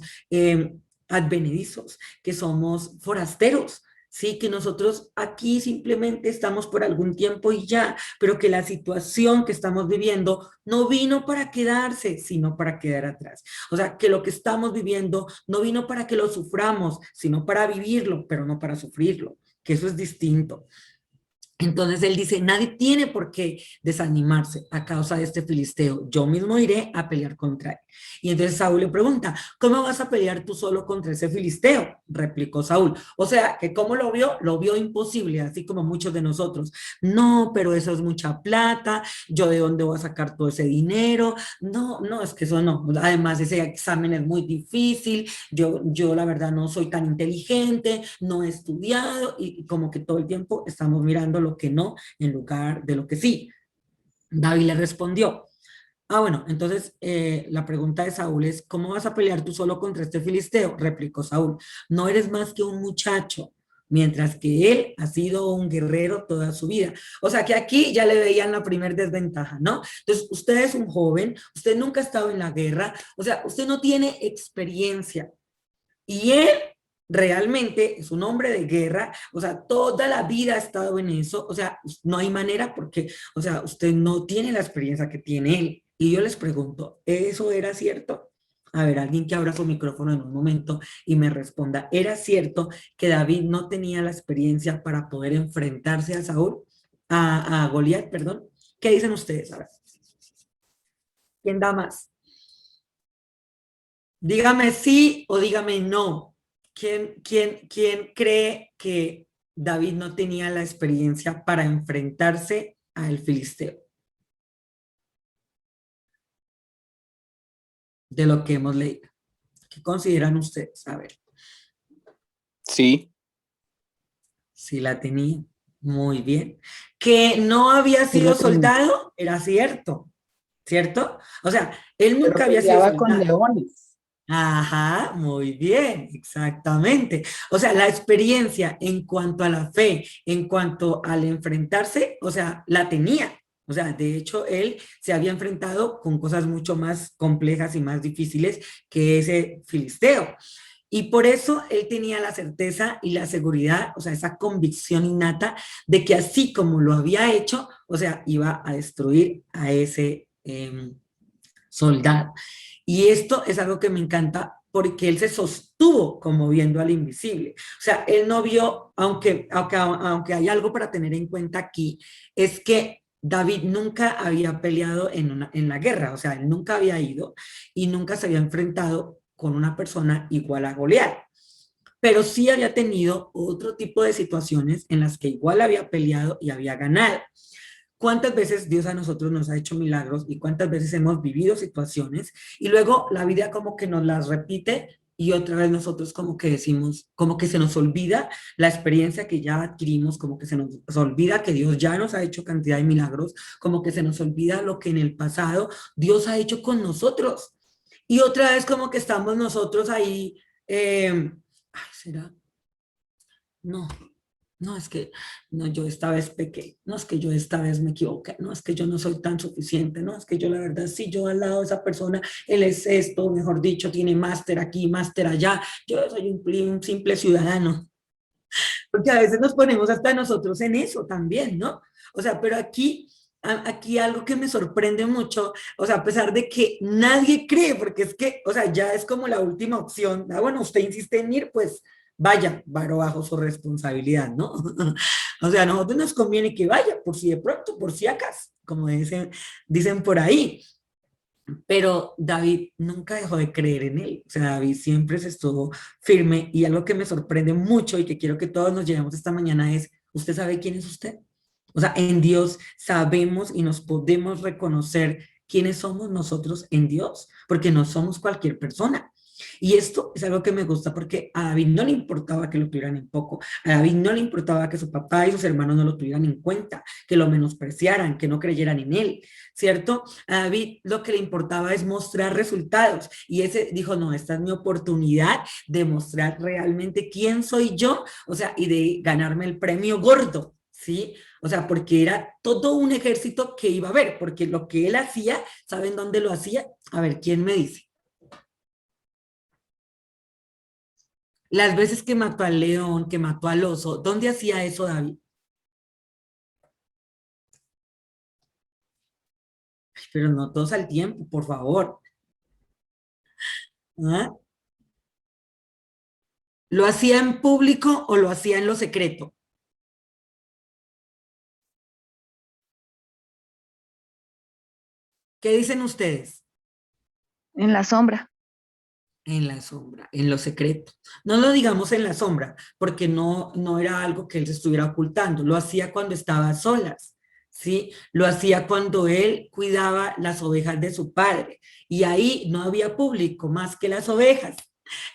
advenedizos, que somos forasteros, sí, que nosotros aquí simplemente estamos por algún tiempo y ya, pero que la situación que estamos viviendo no vino para quedarse, sino para quedar atrás. O sea, que lo que estamos viviendo no vino para que lo suframos, sino para vivirlo, pero no para sufrirlo, que eso es distinto. Entonces él dice, nadie tiene por qué desanimarse a causa de este filisteo. Yo mismo iré a pelear contra él. Y entonces Saúl le pregunta, ¿cómo vas a pelear tú solo contra ese filisteo? Replicó Saúl. O sea, que ¿cómo lo vio imposible, así como muchos de nosotros. No, pero eso es mucha plata. ¿Yo de dónde voy a sacar todo ese dinero? No, no, es que eso no. Además, ese examen es muy difícil. Yo la verdad no soy tan inteligente, no he estudiado y como que todo el tiempo estamos mirando lo que no en lugar de lo que sí. David le respondió, ah, bueno, entonces la pregunta de Saúl es, ¿cómo vas a pelear tú solo contra este filisteo? Replicó Saúl, no eres más que un muchacho, mientras que él ha sido un guerrero toda su vida. O sea que aquí ya le veían la primer desventaja, ¿no? Entonces, usted es un joven, usted nunca ha estado en la guerra, o sea, usted no tiene experiencia. Y él realmente es un hombre de guerra, o sea, toda la vida ha estado en eso, o sea, no hay manera porque, o sea, usted no tiene la experiencia que tiene él. Y yo les pregunto, ¿eso era cierto? A ver, alguien que abra su micrófono en un momento y me responda, ¿era cierto que David no tenía la experiencia para poder enfrentarse a Saúl, a Goliat, perdón? ¿Qué dicen ustedes? A ver, ¿quién da más? Dígame sí o dígame no. ¿Quién cree que David no tenía la experiencia para enfrentarse al filisteo? De lo que hemos leído. ¿Qué consideran ustedes? A ver, Sí, si la tenía. Muy bien. Que no había Sí lo sido tenía, soldado, era cierto, ¿cierto? O sea, él pero nunca había sido peleaba con soldado. leones. Ajá, muy bien, exactamente. O sea, la experiencia en cuanto a la fe, en cuanto al enfrentarse, o sea, la tenía. O sea, de hecho, él se había enfrentado con cosas mucho más complejas y más difíciles que ese filisteo. Y por eso él tenía la certeza y la seguridad, o sea, esa convicción innata de que así como lo había hecho, o sea, iba a destruir a ese soldado. Y esto es algo que me encanta porque él se sostuvo como viendo al invisible. O sea, él no vio, aunque hay algo para tener en cuenta aquí, es que David nunca había peleado en la guerra, o sea, él nunca había ido y nunca se había enfrentado con una persona igual a Goliat, pero sí había tenido otro tipo de situaciones en las que igual había peleado y había ganado. ¿Cuántas veces Dios a nosotros nos ha hecho milagros y cuántas veces hemos vivido situaciones y luego la vida como que nos las repite y otra vez nosotros como que decimos, como que se nos olvida la experiencia que ya adquirimos, como que se nos olvida que Dios ya nos ha hecho cantidad de milagros, como que se nos olvida lo que en el pasado Dios ha hecho con nosotros. Y otra vez como que estamos nosotros ahí, ay, ¿será? No, no, es que no, yo esta vez pequé, no es que yo esta vez me equivoqué, no es que yo no soy tan suficiente, no es que yo la verdad, sí, yo al lado de esa persona, él es esto, mejor dicho, tiene máster aquí, máster allá, yo soy un simple ciudadano, porque a veces nos ponemos hasta nosotros en eso también, ¿no? O sea, pero aquí, aquí algo que me sorprende mucho, o sea, a pesar de que nadie cree, porque es que, o sea, ya es como la última opción, ah, bueno, usted insiste en ir, pues vaya, varo bajo su responsabilidad, ¿no? O sea, a nosotros nos conviene que vaya, por si de pronto, por si acaso, como dicen por ahí. Pero David nunca dejó de creer en él. O sea, David siempre se estuvo firme y algo que me sorprende mucho y que quiero que todos nos llevemos esta mañana es, ¿usted sabe quién es usted? O sea, en Dios sabemos y nos podemos reconocer quiénes somos nosotros en Dios, porque no somos cualquier persona. Y esto es algo que me gusta porque a David no le importaba que lo tuvieran en poco, a David no le importaba que su papá y sus hermanos no lo tuvieran en cuenta, que lo menospreciaran, que no creyeran en él, ¿cierto? A David lo que le importaba es mostrar resultados y ese dijo, no, esta es mi oportunidad de mostrar realmente quién soy yo, o sea, y de ganarme el premio gordo, ¿sí? O sea, porque era todo un ejército que iba a ver, porque lo que él hacía, ¿saben dónde lo hacía? A ver, ¿quién me dice? Las veces que mató al león, que mató al oso, ¿dónde hacía eso David? Ay, pero no todos al tiempo, por favor. ¿Ah? ¿Lo hacía en público o lo hacía en lo secreto? ¿Qué dicen ustedes? En la sombra. En la sombra, en lo secreto. No lo digamos en la sombra, porque no era algo que él se estuviera ocultando. Lo hacía cuando estaba a solas, ¿sí? Lo hacía cuando él cuidaba las ovejas de su padre. Y ahí no había público más que las ovejas.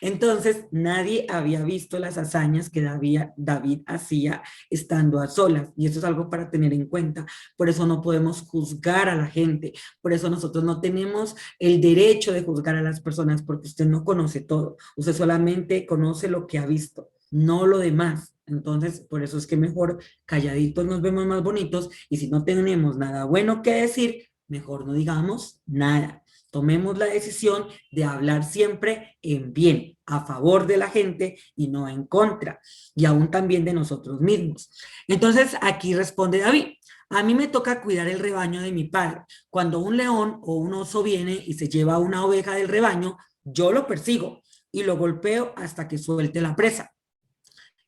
Entonces, nadie había visto las hazañas que David hacía estando a solas, y eso es algo para tener en cuenta. Por eso no podemos juzgar a la gente, por eso nosotros no tenemos el derecho de juzgar a las personas, porque usted no conoce todo, usted solamente conoce lo que ha visto, no lo demás. Entonces, por eso es que mejor calladitos nos vemos más bonitos, y si no tenemos nada bueno que decir, mejor no digamos nada. Tomemos la decisión de hablar siempre en bien, a favor de la gente y no en contra, y aún también de nosotros mismos. Entonces, aquí responde David: a mí me toca cuidar el rebaño de mi padre. Cuando un león o un oso viene y se lleva una oveja del rebaño, yo lo persigo y lo golpeo hasta que suelte la presa.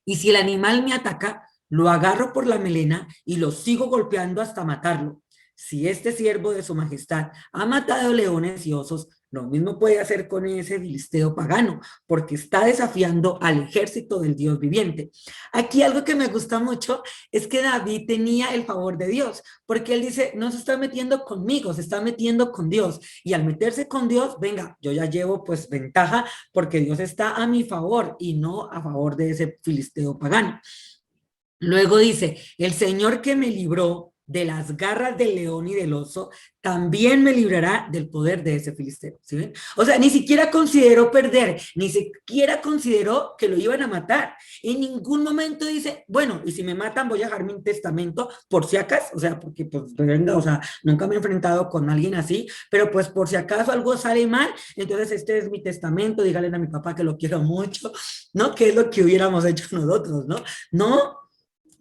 Y si el animal me ataca, lo agarro por la melena y lo sigo golpeando hasta matarlo. Si este siervo de su majestad ha matado leones y osos, lo mismo puede hacer con ese filisteo pagano, porque está desafiando al ejército del Dios viviente. Aquí algo que me gusta mucho es que David tenía el favor de Dios, porque él dice, no se está metiendo conmigo, se está metiendo con Dios. Y al meterse con Dios, venga, yo ya llevo pues ventaja, porque Dios está a mi favor y no a favor de ese filisteo pagano. Luego dice, el Señor que me libró de las garras del león y del oso, también me librará del poder de ese filisteo. ¿Sí ven? O sea, ni siquiera consideró perder, ni siquiera consideró que lo iban a matar. En ningún momento dice, bueno, y si me matan voy a dejar mi testamento por si acaso, o sea, porque pues venga, o sea, nunca me he enfrentado con alguien así, pero pues por si acaso algo sale mal, entonces este es mi testamento, díganle a mi papá que lo quiero mucho, ¿no? ¿Qué es lo que hubiéramos hecho nosotros, no? No.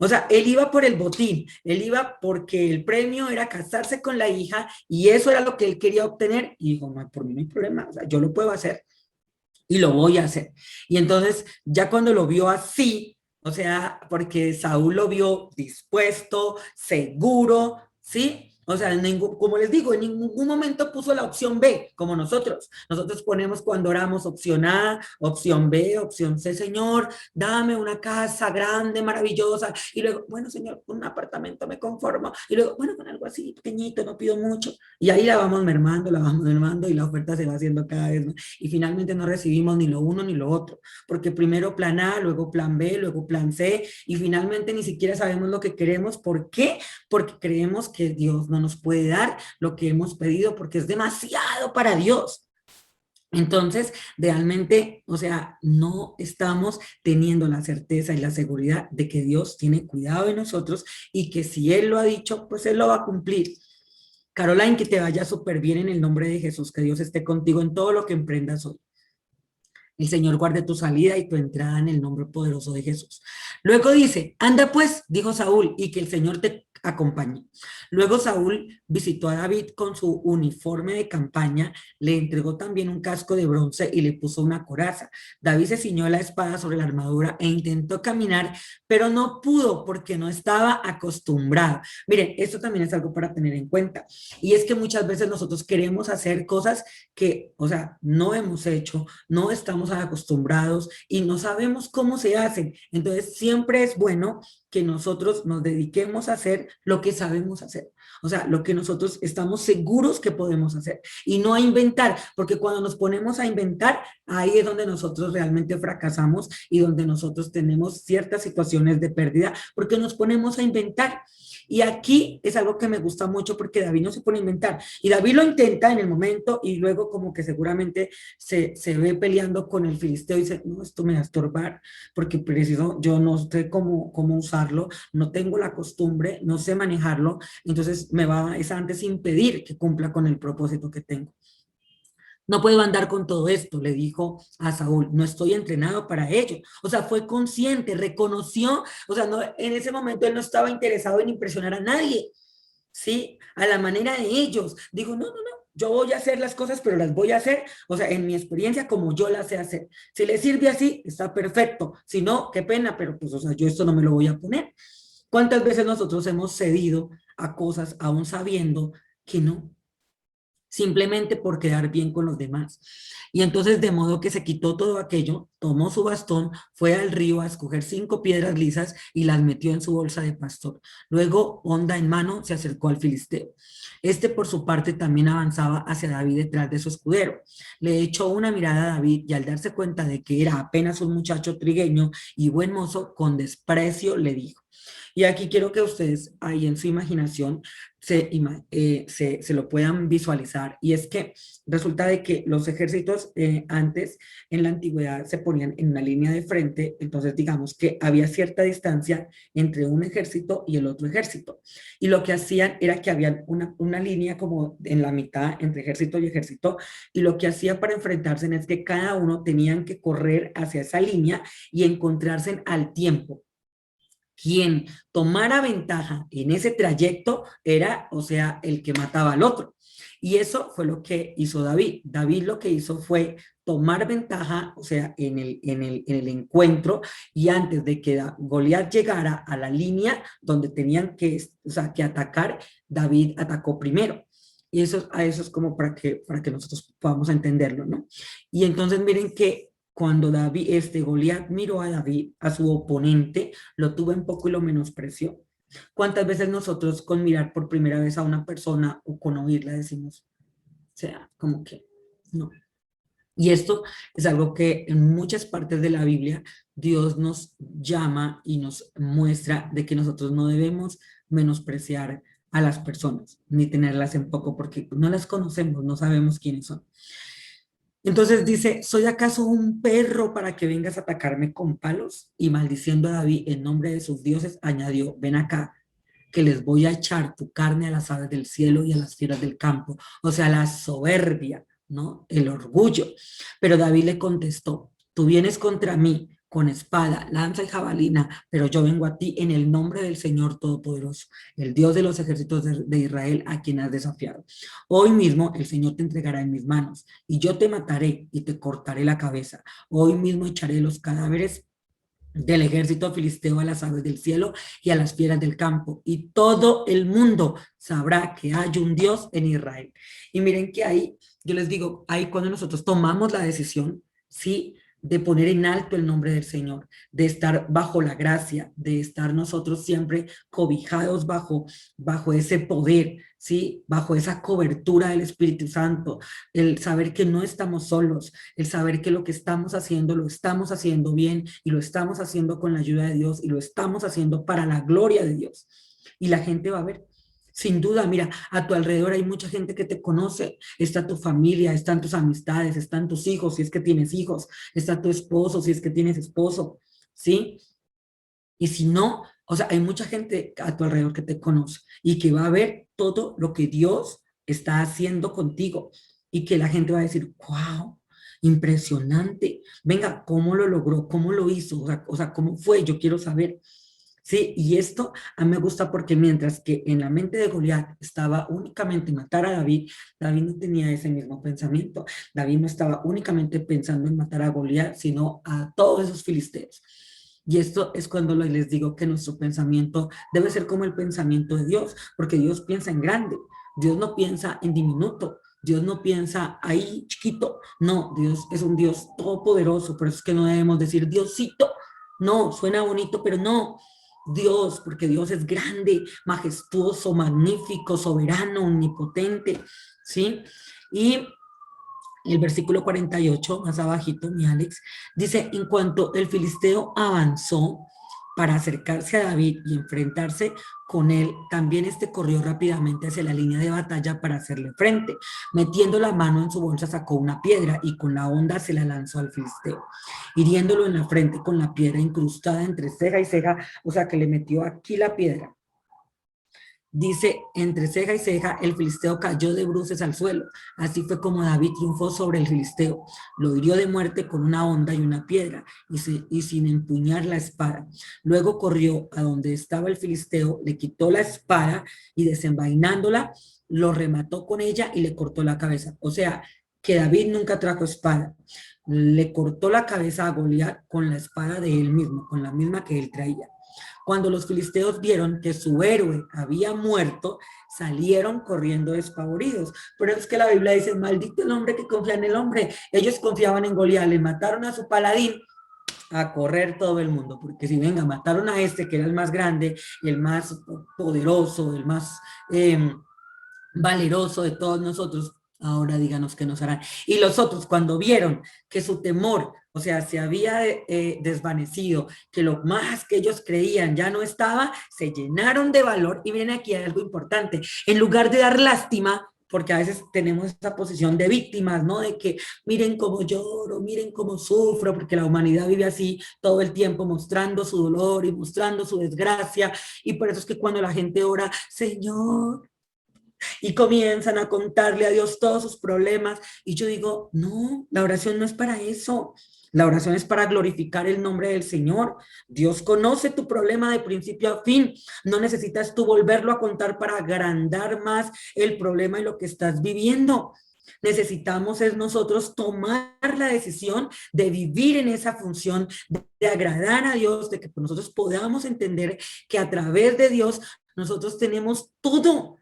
O sea, él iba por el botín, él iba porque el premio era casarse con la hija y eso era lo que él quería obtener. Y dijo, no, por mí no hay problema, o sea, yo lo puedo hacer y lo voy a hacer. Y entonces, ya cuando lo vio así, o sea, porque Saúl lo vio dispuesto, seguro, ¿sí? O sea, como les digo, en ningún momento puso la opción B, como nosotros. Nosotros ponemos cuando oramos opción A, opción B, opción C, Señor, dame una casa grande, maravillosa. Y luego, bueno, Señor, con un apartamento me conformo. Y luego, bueno, con algo así pequeñito, no pido mucho. Y ahí la vamos mermando y la oferta se va haciendo cada vez más. Y finalmente no recibimos ni lo uno ni lo otro, porque primero plan A, luego plan B, luego plan C, y finalmente ni siquiera sabemos lo que queremos. ¿Por qué? Porque creemos que Dios no nos puede dar lo que hemos pedido, porque es demasiado para Dios. Entonces, realmente, o sea, no estamos teniendo la certeza y la seguridad de que Dios tiene cuidado de nosotros y que si Él lo ha dicho, pues Él lo va a cumplir. Caroline, que te vaya súper bien en el nombre de Jesús, que Dios esté contigo en todo lo que emprendas hoy. El Señor guarde tu salida y tu entrada en el nombre poderoso de Jesús. Luego dice, anda pues, dijo Saúl, y que el Señor te acompañe. Luego Saúl visitó a David con su uniforme de campaña, le entregó también un casco de bronce y le puso una coraza. David se ciñó la espada sobre la armadura e intentó caminar, pero no pudo porque no estaba acostumbrado. Miren, esto también es algo para tener en cuenta. Y es que muchas veces nosotros queremos hacer cosas que, o sea, no hemos hecho, no estamos acostumbrados y no sabemos cómo se hacen. Entonces, siempre es bueno que nosotros nos dediquemos a hacer lo que sabemos hacer. O sea, lo que nosotros estamos seguros que podemos hacer y no a inventar, porque cuando nos ponemos a inventar, ahí es donde nosotros realmente fracasamos y donde nosotros tenemos ciertas situaciones de pérdida, porque nos ponemos a inventar. Y aquí es algo que me gusta mucho porque David no se pone a inventar. Y David lo intenta en el momento y luego como que seguramente se ve peleando con el filisteo y dice, no, esto me va a estorbar porque preciso, yo no sé cómo usarlo, no tengo la costumbre, no sé manejarlo, entonces me va es antes impedir que cumpla con el propósito que tengo. No puedo andar con todo esto, le dijo a Saúl, no estoy entrenado para ello. O sea, fue consciente, reconoció, o sea, no, en ese momento él no estaba interesado en impresionar a nadie, ¿sí? A la manera de ellos. Dijo, no, no, no, yo voy a hacer las cosas, pero las voy a hacer, o sea, en mi experiencia como yo las sé hacer. Si le sirve así, está perfecto. Si no, qué pena, pero pues, o sea, yo esto no me lo voy a poner. ¿Cuántas veces nosotros hemos cedido a cosas aún sabiendo que no? simplemente por quedar bien con los demás. Y entonces de modo que se quitó todo aquello, tomó su bastón, fue al río a escoger 5 piedras lisas y las metió en su bolsa de pastor. Luego, honda en mano, se acercó al filisteo. Este por su parte también avanzaba hacia David detrás de su escudero. Le echó una mirada a David y al darse cuenta de que era apenas un muchacho trigueño y buen mozo, con desprecio le dijo. Y aquí quiero que ustedes ahí en su imaginación se lo puedan visualizar. Y es que resulta de que los ejércitos antes en la antigüedad se ponían en una línea de frente, entonces digamos que había cierta distancia entre un ejército y el otro ejército. Y lo que hacían era que había una línea como en la mitad entre ejército y ejército, y lo que hacía para enfrentarse es que cada uno tenían que correr hacia esa línea y encontrarse al tiempo. Quien tomara ventaja en ese trayecto era, o sea, el que mataba al otro. Y eso fue lo que hizo David. David lo que hizo fue tomar ventaja, o sea, en el encuentro, y antes de que Goliat llegara a la línea donde tenían que, o sea, que atacar, David atacó primero. Y eso es como para que nosotros podamos entenderlo, ¿no? Y entonces miren que cuando Goliat miró a David, a su oponente, lo tuvo en poco y lo menospreció. ¿Cuántas veces nosotros con mirar por primera vez a una persona o con oírla decimos, o sea, como que no? Y esto es algo que en muchas partes de la Biblia Dios nos llama y nos muestra de que nosotros no debemos menospreciar a las personas, ni tenerlas en poco, porque no las conocemos, no sabemos quiénes son. Entonces dice, ¿soy acaso un perro para que vengas a atacarme con palos? Y maldiciendo a David en nombre de sus dioses, añadió, ven acá, que les voy a echar tu carne a las aves del cielo y a las fieras del campo. O sea, la soberbia, ¿no? El orgullo. Pero David le contestó, tú vienes contra mí con espada, lanza y jabalina, pero yo vengo a ti en el nombre del Señor Todopoderoso, el Dios de los ejércitos de Israel, a quien has desafiado. Hoy mismo el Señor te entregará en mis manos, y yo te mataré y te cortaré la cabeza. Hoy mismo echaré los cadáveres del ejército filisteo a las aves del cielo y a las fieras del campo, y todo el mundo sabrá que hay un Dios en Israel. Y miren que ahí, yo les digo, ahí cuando nosotros tomamos la decisión, sí, de poner en alto el nombre del Señor, de estar bajo la gracia, de estar nosotros siempre cobijados bajo ese poder, ¿sí? Bajo esa cobertura del Espíritu Santo, el saber que no estamos solos, el saber que lo que estamos haciendo lo estamos haciendo bien y lo estamos haciendo con la ayuda de Dios y lo estamos haciendo para la gloria de Dios. Y la gente va a ver. Sin duda, mira, a tu alrededor hay mucha gente que te conoce, está tu familia, están tus amistades, están tus hijos, si es que tienes hijos, está tu esposo, si es que tienes esposo, ¿sí? Y si no, o sea, hay mucha gente a tu alrededor que te conoce y que va a ver todo lo que Dios está haciendo contigo y que la gente va a decir, wow, impresionante, venga, ¿cómo lo logró? ¿Cómo lo hizo? O sea, ¿cómo fue? Yo quiero saber. Sí, y esto a mí me gusta porque mientras que en la mente de Goliat estaba únicamente matar a David, David no tenía ese mismo pensamiento. David no estaba únicamente pensando en matar a Goliat, sino a todos esos filisteos. Y esto es cuando les digo que nuestro pensamiento debe ser como el pensamiento de Dios, porque Dios piensa en grande, Dios no piensa en diminuto, Dios no piensa ahí chiquito, no, Dios es un Dios todopoderoso, por eso es que no debemos decir Diosito, no, suena bonito, pero no, Dios, porque Dios es grande, majestuoso, magnífico, soberano, omnipotente, ¿sí? Y el versículo 48, más abajito, mi Alex, dice, en cuanto el filisteo avanzó para acercarse a David y enfrentarse con él, también este corrió rápidamente hacia la línea de batalla para hacerle frente. Metiendo la mano en su bolsa sacó una piedra y con la honda se la lanzó al filisteo, hiriéndolo en la frente con la piedra incrustada entre ceja y ceja, o sea que le metió aquí la piedra. Dice, entre ceja y ceja, el filisteo cayó de bruces al suelo. Así fue como David triunfó sobre el filisteo. Lo hirió de muerte con una honda y una piedra, y sin empuñar la espada. Luego corrió a donde estaba el filisteo, le quitó la espada y desenvainándola, lo remató con ella y le cortó la cabeza. O sea, que David nunca trajo espada. Le cortó la cabeza a Goliat con la espada de él mismo, con la misma que él traía. Cuando los filisteos vieron que su héroe había muerto, salieron corriendo despavoridos. Por eso es que la Biblia dice, maldito el hombre que confía en el hombre. Ellos confiaban en Goliat, le mataron a su paladín, a correr todo el mundo, porque si venga, mataron a este que era el más grande, el más poderoso, el más valeroso de todos nosotros, ahora díganos qué nos harán. Y los otros, cuando vieron que su temor, o sea, se había desvanecido, que lo más que ellos creían ya no estaba, se llenaron de valor. Y miren, aquí hay algo importante, en lugar de dar lástima, porque a veces tenemos esta posición de víctimas, ¿no? De que miren cómo lloro, miren cómo sufro, porque la humanidad vive así todo el tiempo, mostrando su dolor y mostrando su desgracia. Y por eso es que cuando la gente ora, Señor, y comienzan a contarle a Dios todos sus problemas. Y yo digo, no, la oración no es para eso. La oración es para glorificar el nombre del Señor. Dios conoce tu problema de principio a fin. No necesitas tú volverlo a contar para agrandar más el problema y lo que estás viviendo. Necesitamos es nosotros tomar la decisión de vivir en esa función, de agradar a Dios, de que nosotros podamos entender que a través de Dios nosotros tenemos todo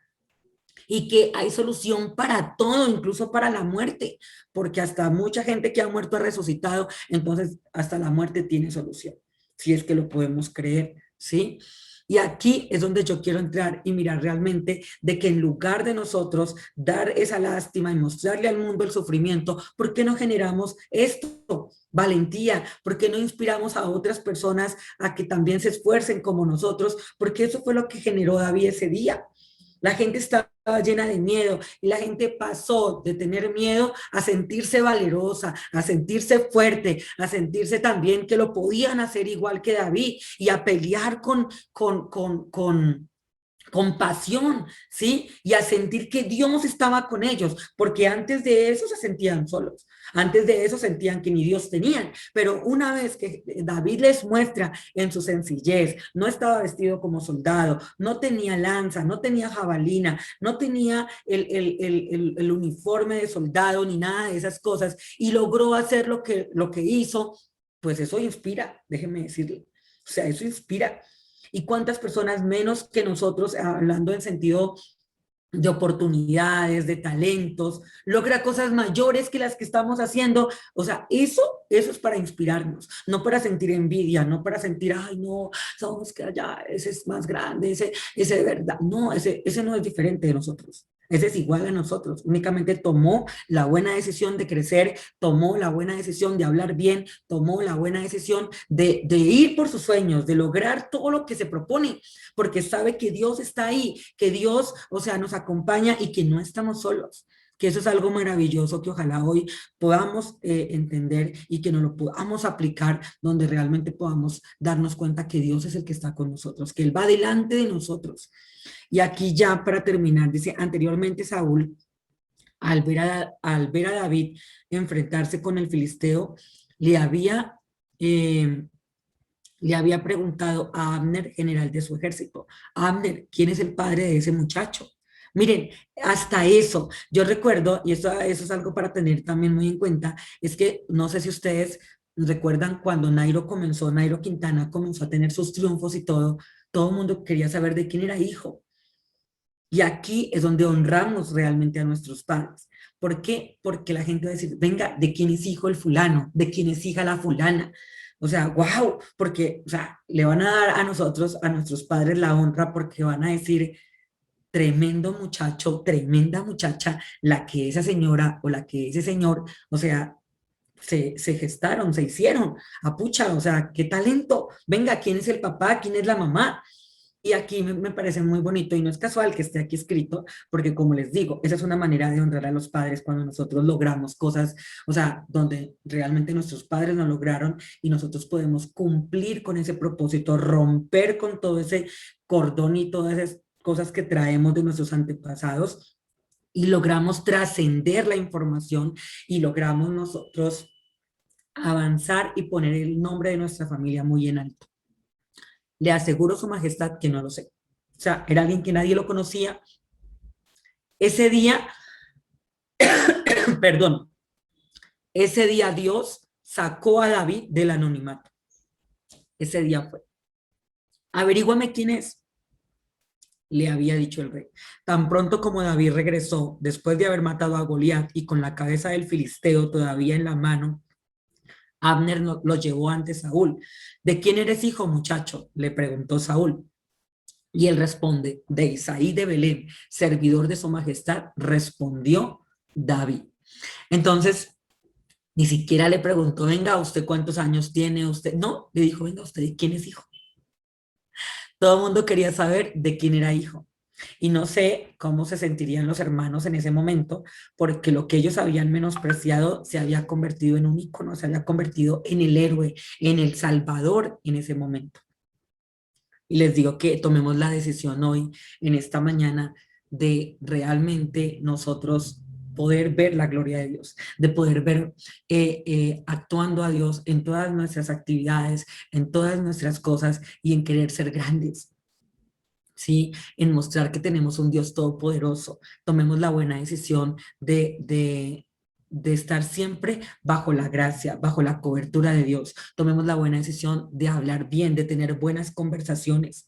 y que hay solución para todo, incluso para la muerte, porque hasta mucha gente que ha muerto ha resucitado, entonces hasta la muerte tiene solución, si es que lo podemos creer, ¿sí? Y aquí es donde yo quiero entrar y mirar realmente de que en lugar de nosotros dar esa lástima y mostrarle al mundo el sufrimiento, ¿por qué no generamos esto? Valentía, ¿por qué no inspiramos a otras personas a que también se esfuercen como nosotros? Porque eso fue lo que generó David ese día. La gente estaba llena de miedo y la gente pasó de tener miedo a sentirse valerosa, a sentirse fuerte, a sentirse también que lo podían hacer igual que David y a pelear con pasión, ¿sí? Y a sentir que Dios estaba con ellos, porque antes de eso se sentían solos, antes de eso sentían que ni Dios tenían, pero una vez que David les muestra en su sencillez, no estaba vestido como soldado, no tenía lanza, no tenía jabalina, no tenía el uniforme de soldado ni nada de esas cosas, y logró hacer lo que hizo, pues eso inspira, déjenme decirle, o sea, eso inspira. ¿Y cuántas personas menos que nosotros, hablando en sentido de oportunidades, de talentos, logra cosas mayores que las que estamos haciendo? O sea, eso es para inspirarnos, no para sentir envidia, no para sentir, ay, no, sabemos que allá ese es más grande, ese de verdad. No, ese no es diferente de nosotros. Ese es igual a nosotros, únicamente tomó la buena decisión de crecer, tomó la buena decisión de hablar bien, tomó la buena decisión de ir por sus sueños, de lograr todo lo que se propone, porque sabe que Dios está ahí, que Dios, o sea, nos acompaña y que no estamos solos, que eso es algo maravilloso que ojalá hoy podamos entender y que nos lo podamos aplicar, donde realmente podamos darnos cuenta que Dios es el que está con nosotros, que Él va delante de nosotros. Y aquí ya para terminar, dice, anteriormente Saúl, al ver a David enfrentarse con el filisteo, le había... Eh, le había preguntado a Abner, general de su ejército, Abner, ¿quién es el padre de ese muchacho? Miren, hasta eso, yo recuerdo, y eso es algo para tener también muy en cuenta, es que no sé si ustedes recuerdan cuando Nairo Quintana comenzó a tener sus triunfos y todo el mundo quería saber de quién era hijo. Y aquí es donde honramos realmente a nuestros padres. ¿Por qué? Porque la gente va a decir, venga, ¿de quién es hijo el fulano? ¿De quién es hija la fulana? O sea, wow, porque, o sea, le van a dar a nosotros, a nuestros padres la honra porque van a decir, tremendo muchacho, tremenda muchacha, la que esa señora o la que ese señor, o sea, se gestaron, se hicieron, apucha, o sea, qué talento. Venga, ¿quién es el papá? ¿Quién es la mamá? Y aquí me parece muy bonito y no es casual que esté aquí escrito, porque como les digo, esa es una manera de honrar a los padres cuando nosotros logramos cosas, o sea, donde realmente nuestros padres no lograron y nosotros podemos cumplir con ese propósito, romper con todo ese cordón y todas esas cosas que traemos de nuestros antepasados y logramos trascender la información y logramos nosotros avanzar y poner el nombre de nuestra familia muy en alto. Le aseguro su majestad que no lo sé. O sea, era alguien que nadie lo conocía. Ese día, perdón, ese día Dios sacó a David del anonimato. Ese día fue. Averíguame quién es, le había dicho el rey. Tan pronto como David regresó, después de haber matado a Goliat y con la cabeza del filisteo todavía en la mano, Abner lo llevó ante Saúl. ¿De quién eres hijo, muchacho?, le preguntó Saúl. Y él responde, de Isaí de Belén, servidor de su majestad, respondió David. Entonces, ni siquiera le preguntó, venga, ¿usted cuántos años tiene usted? No, le dijo, venga, ¿usted de quién es hijo? Todo el mundo quería saber de quién era hijo. Y no sé cómo se sentirían los hermanos en ese momento, porque lo que ellos habían menospreciado se había convertido en un ícono, se había convertido en el héroe, en el salvador en ese momento. Y les digo que tomemos la decisión hoy, en esta mañana, de realmente nosotros poder ver la gloria de Dios, de poder ver actuando a Dios en todas nuestras actividades, en todas nuestras cosas y en querer ser grandes. ¿Sí? En mostrar que tenemos un Dios todopoderoso. Tomemos la buena decisión de estar siempre bajo la gracia, bajo la cobertura de Dios. Tomemos la buena decisión de hablar bien, de tener buenas conversaciones.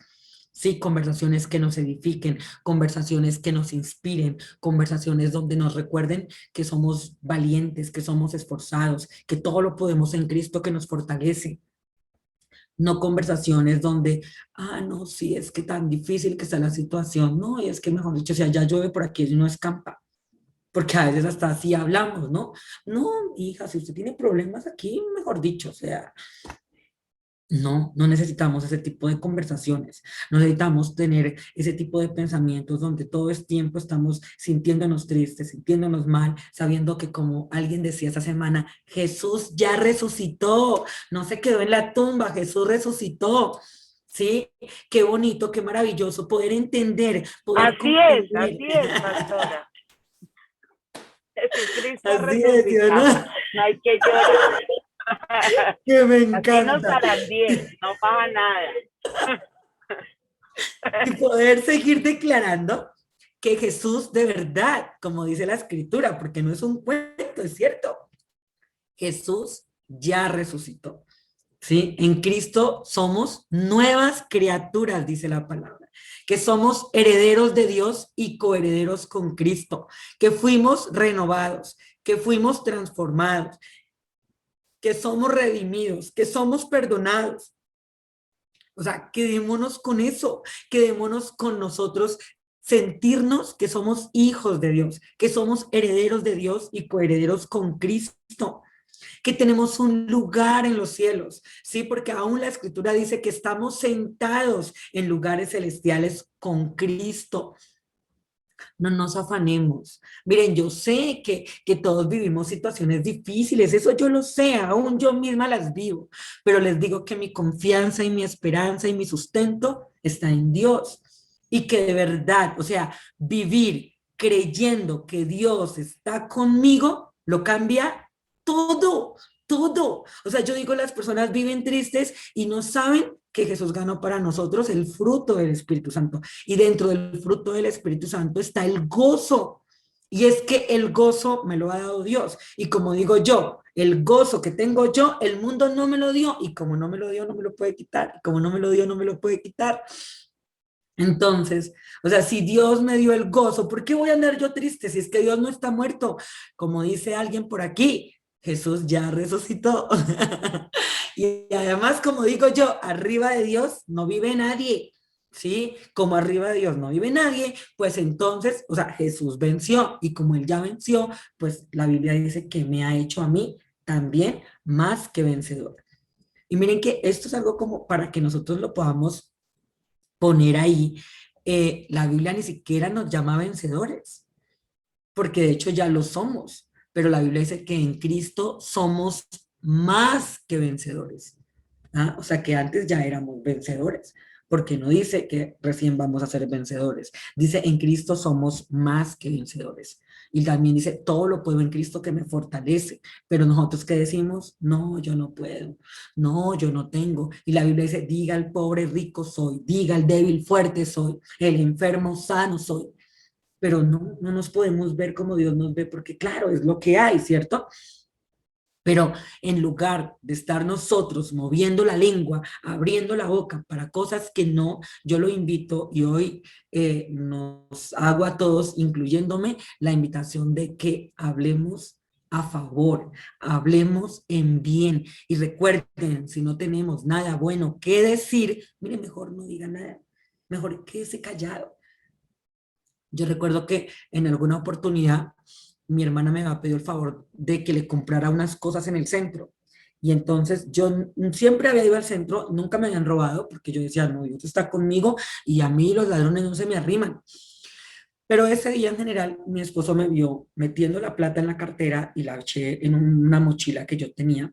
Sí, conversaciones que nos edifiquen, conversaciones que nos inspiren, conversaciones donde nos recuerden que somos valientes, que somos esforzados, que todo lo podemos en Cristo que nos fortalece. No conversaciones donde, no, sí, es que tan difícil que está la situación, no, y es que mejor dicho, si allá llueve por aquí no escampa, porque a veces hasta así hablamos, ¿no? No, hija, si usted tiene problemas aquí, mejor dicho, o sea, no, no necesitamos ese tipo de conversaciones, no necesitamos tener ese tipo de pensamientos donde todo el tiempo estamos sintiéndonos tristes, sintiéndonos mal, sabiendo que como alguien decía esta semana, Jesús ya resucitó, no se quedó en la tumba, Jesús resucitó. ¿Sí? Qué bonito, qué maravilloso poder entender, poder comprender. Así es, pastora. Jesucristo Así es, ¿sí o no? resucitado. No hay que llorar. Que me Así nos encanta. harán bien, no pasa nada. Y poder seguir declarando que Jesús de verdad, como dice la escritura, porque no es un cuento, es cierto, Jesús ya resucitó. ¿Sí? En Cristo somos nuevas criaturas, dice la palabra, que somos herederos de Dios y coherederos con Cristo, que fuimos renovados, que fuimos transformados, que somos redimidos, que somos perdonados. O sea, quedémonos con eso, quedémonos con nosotros sentirnos que somos hijos de Dios, que somos herederos de Dios y coherederos con Cristo, que tenemos un lugar en los cielos, ¿sí? Porque aún la escritura dice que estamos sentados en lugares celestiales con Cristo. No nos afanemos. Miren, yo sé que todos vivimos situaciones difíciles, eso yo lo sé, aún yo misma las vivo, pero les digo que mi confianza y mi esperanza y mi sustento está en Dios y que de verdad, o sea, vivir creyendo que Dios está conmigo, lo cambia todo, todo. O sea, yo digo, las personas viven tristes y no saben que Jesús ganó para nosotros el fruto del Espíritu Santo. Y dentro del fruto del Espíritu Santo está el gozo. Y es que el gozo me lo ha dado Dios. Y como digo yo, el gozo que tengo yo, el mundo no me lo dio. Y como no me lo dio, no me lo puede quitar. Y como no me lo dio, no me lo puede quitar. Entonces, o sea, si Dios me dio el gozo, ¿por qué voy a andar yo triste si es que Dios no está muerto? Como dice alguien por aquí, Jesús ya resucitó. Y además, como digo yo, arriba de Dios no vive nadie, ¿sí? Como arriba de Dios no vive nadie, pues entonces, o sea, Jesús venció y como Él ya venció, pues la Biblia dice que me ha hecho a mí también más que vencedor. Y miren que esto es algo como para que nosotros lo podamos poner ahí. La Biblia ni siquiera nos llama vencedores, porque de hecho ya lo somos, pero la Biblia dice que en Cristo somos más que vencedores. ¿Ah? O sea que antes ya éramos vencedores, porque no dice que recién vamos a ser vencedores, dice en Cristo somos más que vencedores. Y también dice, todo lo puedo en Cristo que me fortalece, pero nosotros que decimos, no, yo no puedo, no, yo no tengo. Y la Biblia dice, diga al pobre rico soy, diga al débil fuerte soy, el enfermo sano soy. Pero no, no nos podemos ver como Dios nos ve, porque claro, es lo que hay, ¿cierto? Pero en lugar de estar nosotros moviendo la lengua, abriendo la boca para cosas que no, yo lo invito y hoy nos hago a todos, incluyéndome, la invitación de que hablemos a favor, hablemos en bien. Y recuerden, si no tenemos nada bueno que decir, mire, mejor no diga nada, mejor quédese callado. Yo recuerdo que en alguna oportunidad mi hermana me había pedido el favor de que le comprara unas cosas en el centro. Y entonces yo siempre había ido al centro, nunca me habían robado, porque yo decía, no, Dios está conmigo y a mí los ladrones no se me arriman. Pero ese día en general, mi esposo me vio metiendo la plata en la cartera y la eché en una mochila que yo tenía.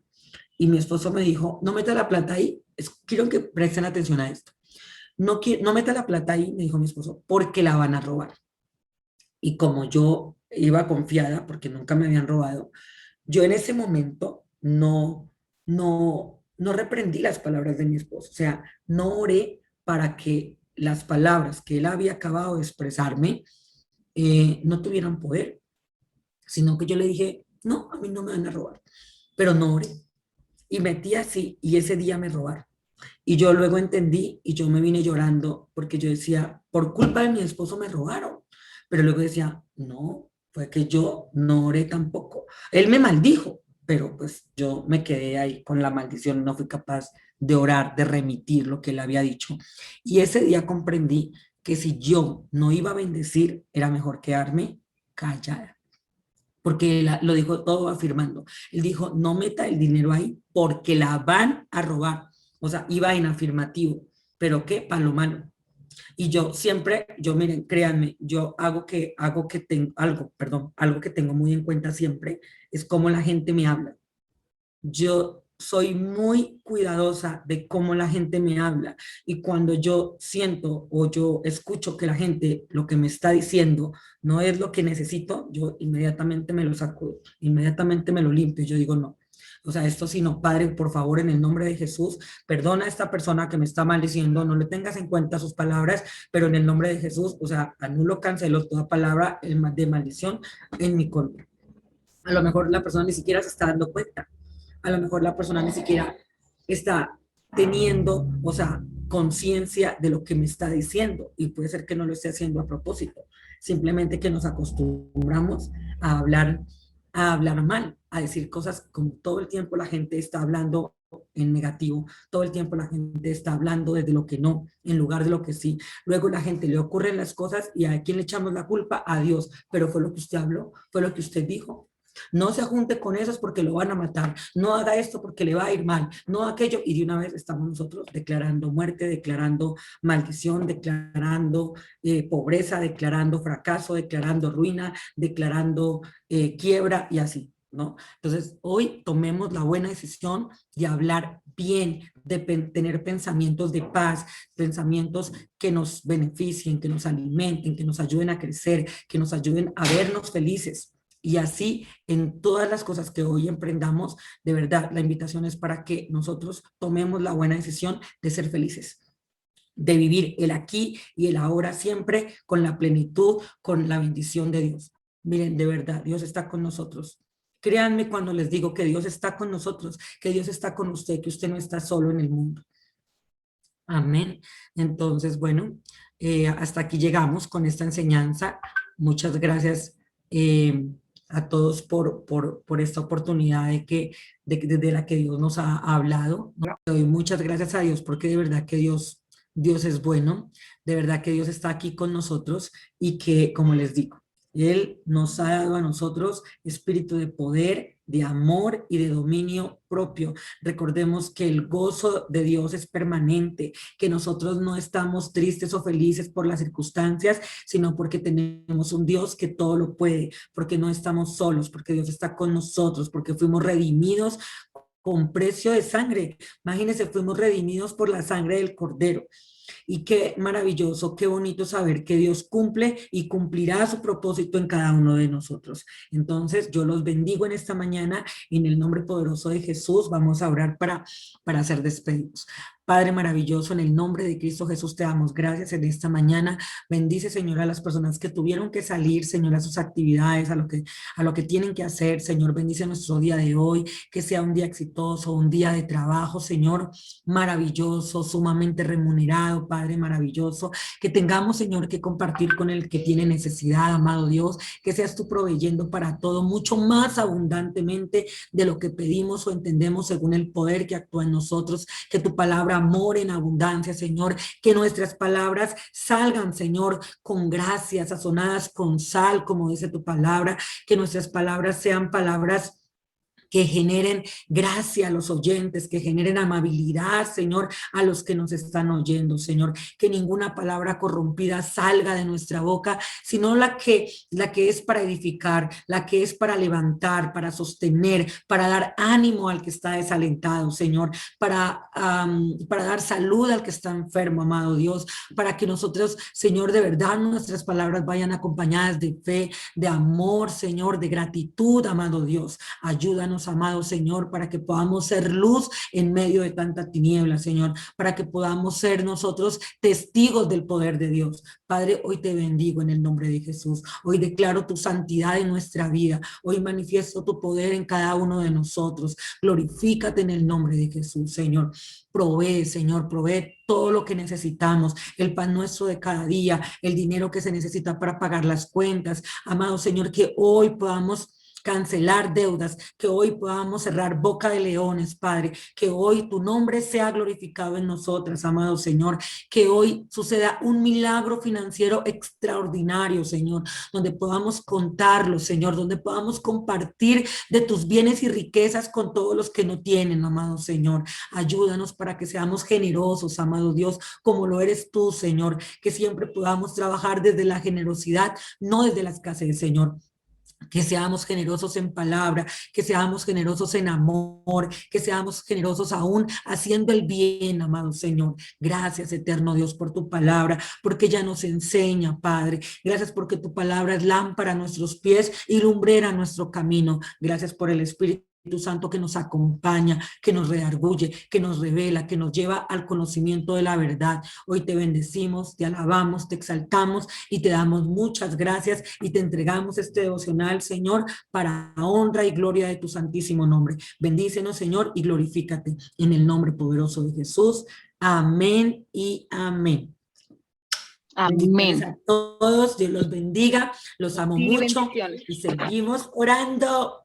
Y mi esposo me dijo, no meta la plata ahí, quiero que presten atención a esto. No, no meta la plata ahí, me dijo mi esposo, porque la van a robar. Y como yo iba confiada, porque nunca me habían robado, yo en ese momento no reprendí las palabras de mi esposo. O sea, no oré para que las palabras que él había acabado de expresarme no tuvieran poder, sino que yo le dije, no, a mí no me van a robar, pero no oré. Y metí así, y ese día me robaron. Y yo luego entendí y yo me vine llorando porque yo decía, por culpa de mi esposo me robaron. Pero luego decía, no, fue que yo no oré tampoco. Él me maldijo, pero pues yo me quedé ahí con la maldición, no fui capaz de orar, de remitir lo que él había dicho. Y ese día comprendí que si yo no iba a bendecir, era mejor quedarme callada. Porque él lo dijo todo afirmando. Él dijo, no meta el dinero ahí porque la van a robar. O sea, iba en afirmativo. ¿Pero qué? Para lo malo. Y yo siempre, yo miren, créanme, yo algo que tengo muy en cuenta siempre es cómo la gente me habla. Yo soy muy cuidadosa de cómo la gente me habla y cuando yo siento o yo escucho que la gente lo que me está diciendo no es lo que necesito, yo inmediatamente me lo saco, inmediatamente me lo limpio y yo digo no. O sea, esto sí no, Padre, por favor, en el nombre de Jesús, perdona a esta persona que me está maldiciendo, no le tengas en cuenta sus palabras, pero en el nombre de Jesús, o sea, anulo, cancelo toda palabra de maldición en mi contra. A lo mejor la persona ni siquiera se está dando cuenta, a lo mejor la persona ni siquiera está teniendo, o sea, conciencia de lo que me está diciendo y puede ser que no lo esté haciendo a propósito, simplemente que nos acostumbramos a hablar mal, a decir cosas como todo el tiempo la gente está hablando en negativo, todo el tiempo la gente está hablando desde lo que no, en lugar de lo que sí. Luego la gente le ocurren las cosas y ¿a quién le echamos la culpa? A Dios, pero fue lo que usted habló, fue lo que usted dijo. No se junte con esos porque lo van a matar. No haga esto porque le va a ir mal. No aquello. Y de una vez estamos nosotros declarando muerte, declarando maldición, declarando pobreza, declarando fracaso, declarando ruina, declarando quiebra y así, ¿no? Entonces, hoy tomemos la buena decisión de hablar bien, de tener pensamientos de paz, pensamientos que nos beneficien, que nos alimenten, que nos ayuden a crecer, que nos ayuden a vernos felices. Y así en todas las cosas que hoy emprendamos, de verdad, la invitación es para que nosotros tomemos la buena decisión de ser felices, de vivir el aquí y el ahora siempre con la plenitud, con la bendición de Dios. Miren, de verdad, Dios está con nosotros. Créanme cuando les digo que Dios está con nosotros, que Dios está con usted, que usted no está solo en el mundo. Amén. Entonces, bueno, hasta aquí llegamos con esta enseñanza. Muchas gracias a todos por esta oportunidad de la que Dios nos ha hablado. Doy muchas gracias a Dios porque de verdad que Dios es bueno, de verdad que Dios está aquí con nosotros y que, como les digo, Él nos ha dado a nosotros espíritu de poder, de amor y de dominio propio. Recordemos que el gozo de Dios es permanente, que nosotros no estamos tristes o felices por las circunstancias, sino porque tenemos un Dios que todo lo puede, porque no estamos solos, porque Dios está con nosotros, porque fuimos redimidos con precio de sangre. Imagínense, fuimos redimidos por la sangre del Cordero. Y qué maravilloso, qué bonito saber que Dios cumple y cumplirá su propósito en cada uno de nosotros. Entonces, yo los bendigo en esta mañana, en el nombre poderoso de Jesús. Vamos a orar para ser despedidos. Padre maravilloso, en el nombre de Cristo Jesús te damos gracias en esta mañana. Bendice, Señor, a las personas que tuvieron que salir, Señor, a sus actividades, a lo que tienen que hacer. Señor, bendice nuestro día de hoy, que sea un día exitoso, un día de trabajo, Señor, maravilloso, sumamente remunerado, Padre maravilloso, que tengamos, Señor, que compartir con el que tiene necesidad, amado Dios, que seas tú proveyendo para todo, mucho más abundantemente de lo que pedimos o entendemos según el poder que actúa en nosotros, que tu palabra more en abundancia, Señor, que nuestras palabras salgan, Señor, con gracia, sazonadas con sal, como dice tu palabra, que nuestras palabras sean palabras que generen gracia a los oyentes, que generen amabilidad, Señor, a los que nos están oyendo, Señor, que ninguna palabra corrompida salga de nuestra boca, sino la que es para edificar, la que es para levantar, para sostener, para dar ánimo al que está desalentado, Señor, para dar salud al que está enfermo, amado Dios, para que nosotros, Señor, de verdad nuestras palabras vayan acompañadas de fe, de amor, Señor, de gratitud, amado Dios. Ayúdanos, amado Señor, para que podamos ser luz en medio de tanta tiniebla, Señor, para que podamos ser nosotros testigos del poder de Dios. Padre, hoy te bendigo en el nombre de Jesús. Hoy declaro tu santidad en nuestra vida. Hoy manifiesto tu poder en cada uno de nosotros. Glorifícate en el nombre de Jesús, Señor. Provee, Señor, provee todo lo que necesitamos, el pan nuestro de cada día, el dinero que se necesita para pagar las cuentas. Amado Señor, que hoy podamos cancelar deudas, que hoy podamos cerrar boca de leones, Padre, que hoy tu nombre sea glorificado en nosotras, amado Señor, que hoy suceda un milagro financiero extraordinario, Señor, donde podamos contarlo, Señor, donde podamos compartir de tus bienes y riquezas con todos los que no tienen, amado Señor. Ayúdanos para que seamos generosos, amado Dios, como lo eres tú, Señor, que siempre podamos trabajar desde la generosidad, no desde la escasez, Señor. Que seamos generosos en palabra, que seamos generosos en amor, que seamos generosos aún haciendo el bien, amado Señor. Gracias, eterno Dios, por tu palabra, porque ya nos enseña, Padre. Gracias porque tu palabra es lámpara a nuestros pies y lumbrera a nuestro camino. Gracias por el Espíritu Santo que nos acompaña, que nos redarguye, que nos revela, que nos lleva al conocimiento de la verdad. Hoy te bendecimos, te alabamos, te exaltamos y te damos muchas gracias y te entregamos este devocional, Señor, para honra y gloria de tu santísimo nombre. Bendícenos, Señor, y glorifícate en el nombre poderoso de Jesús. Amén y amén. Bendiciones Amén. a todos, Dios los bendiga, los amo Sí, mucho bendiciones. y seguimos orando.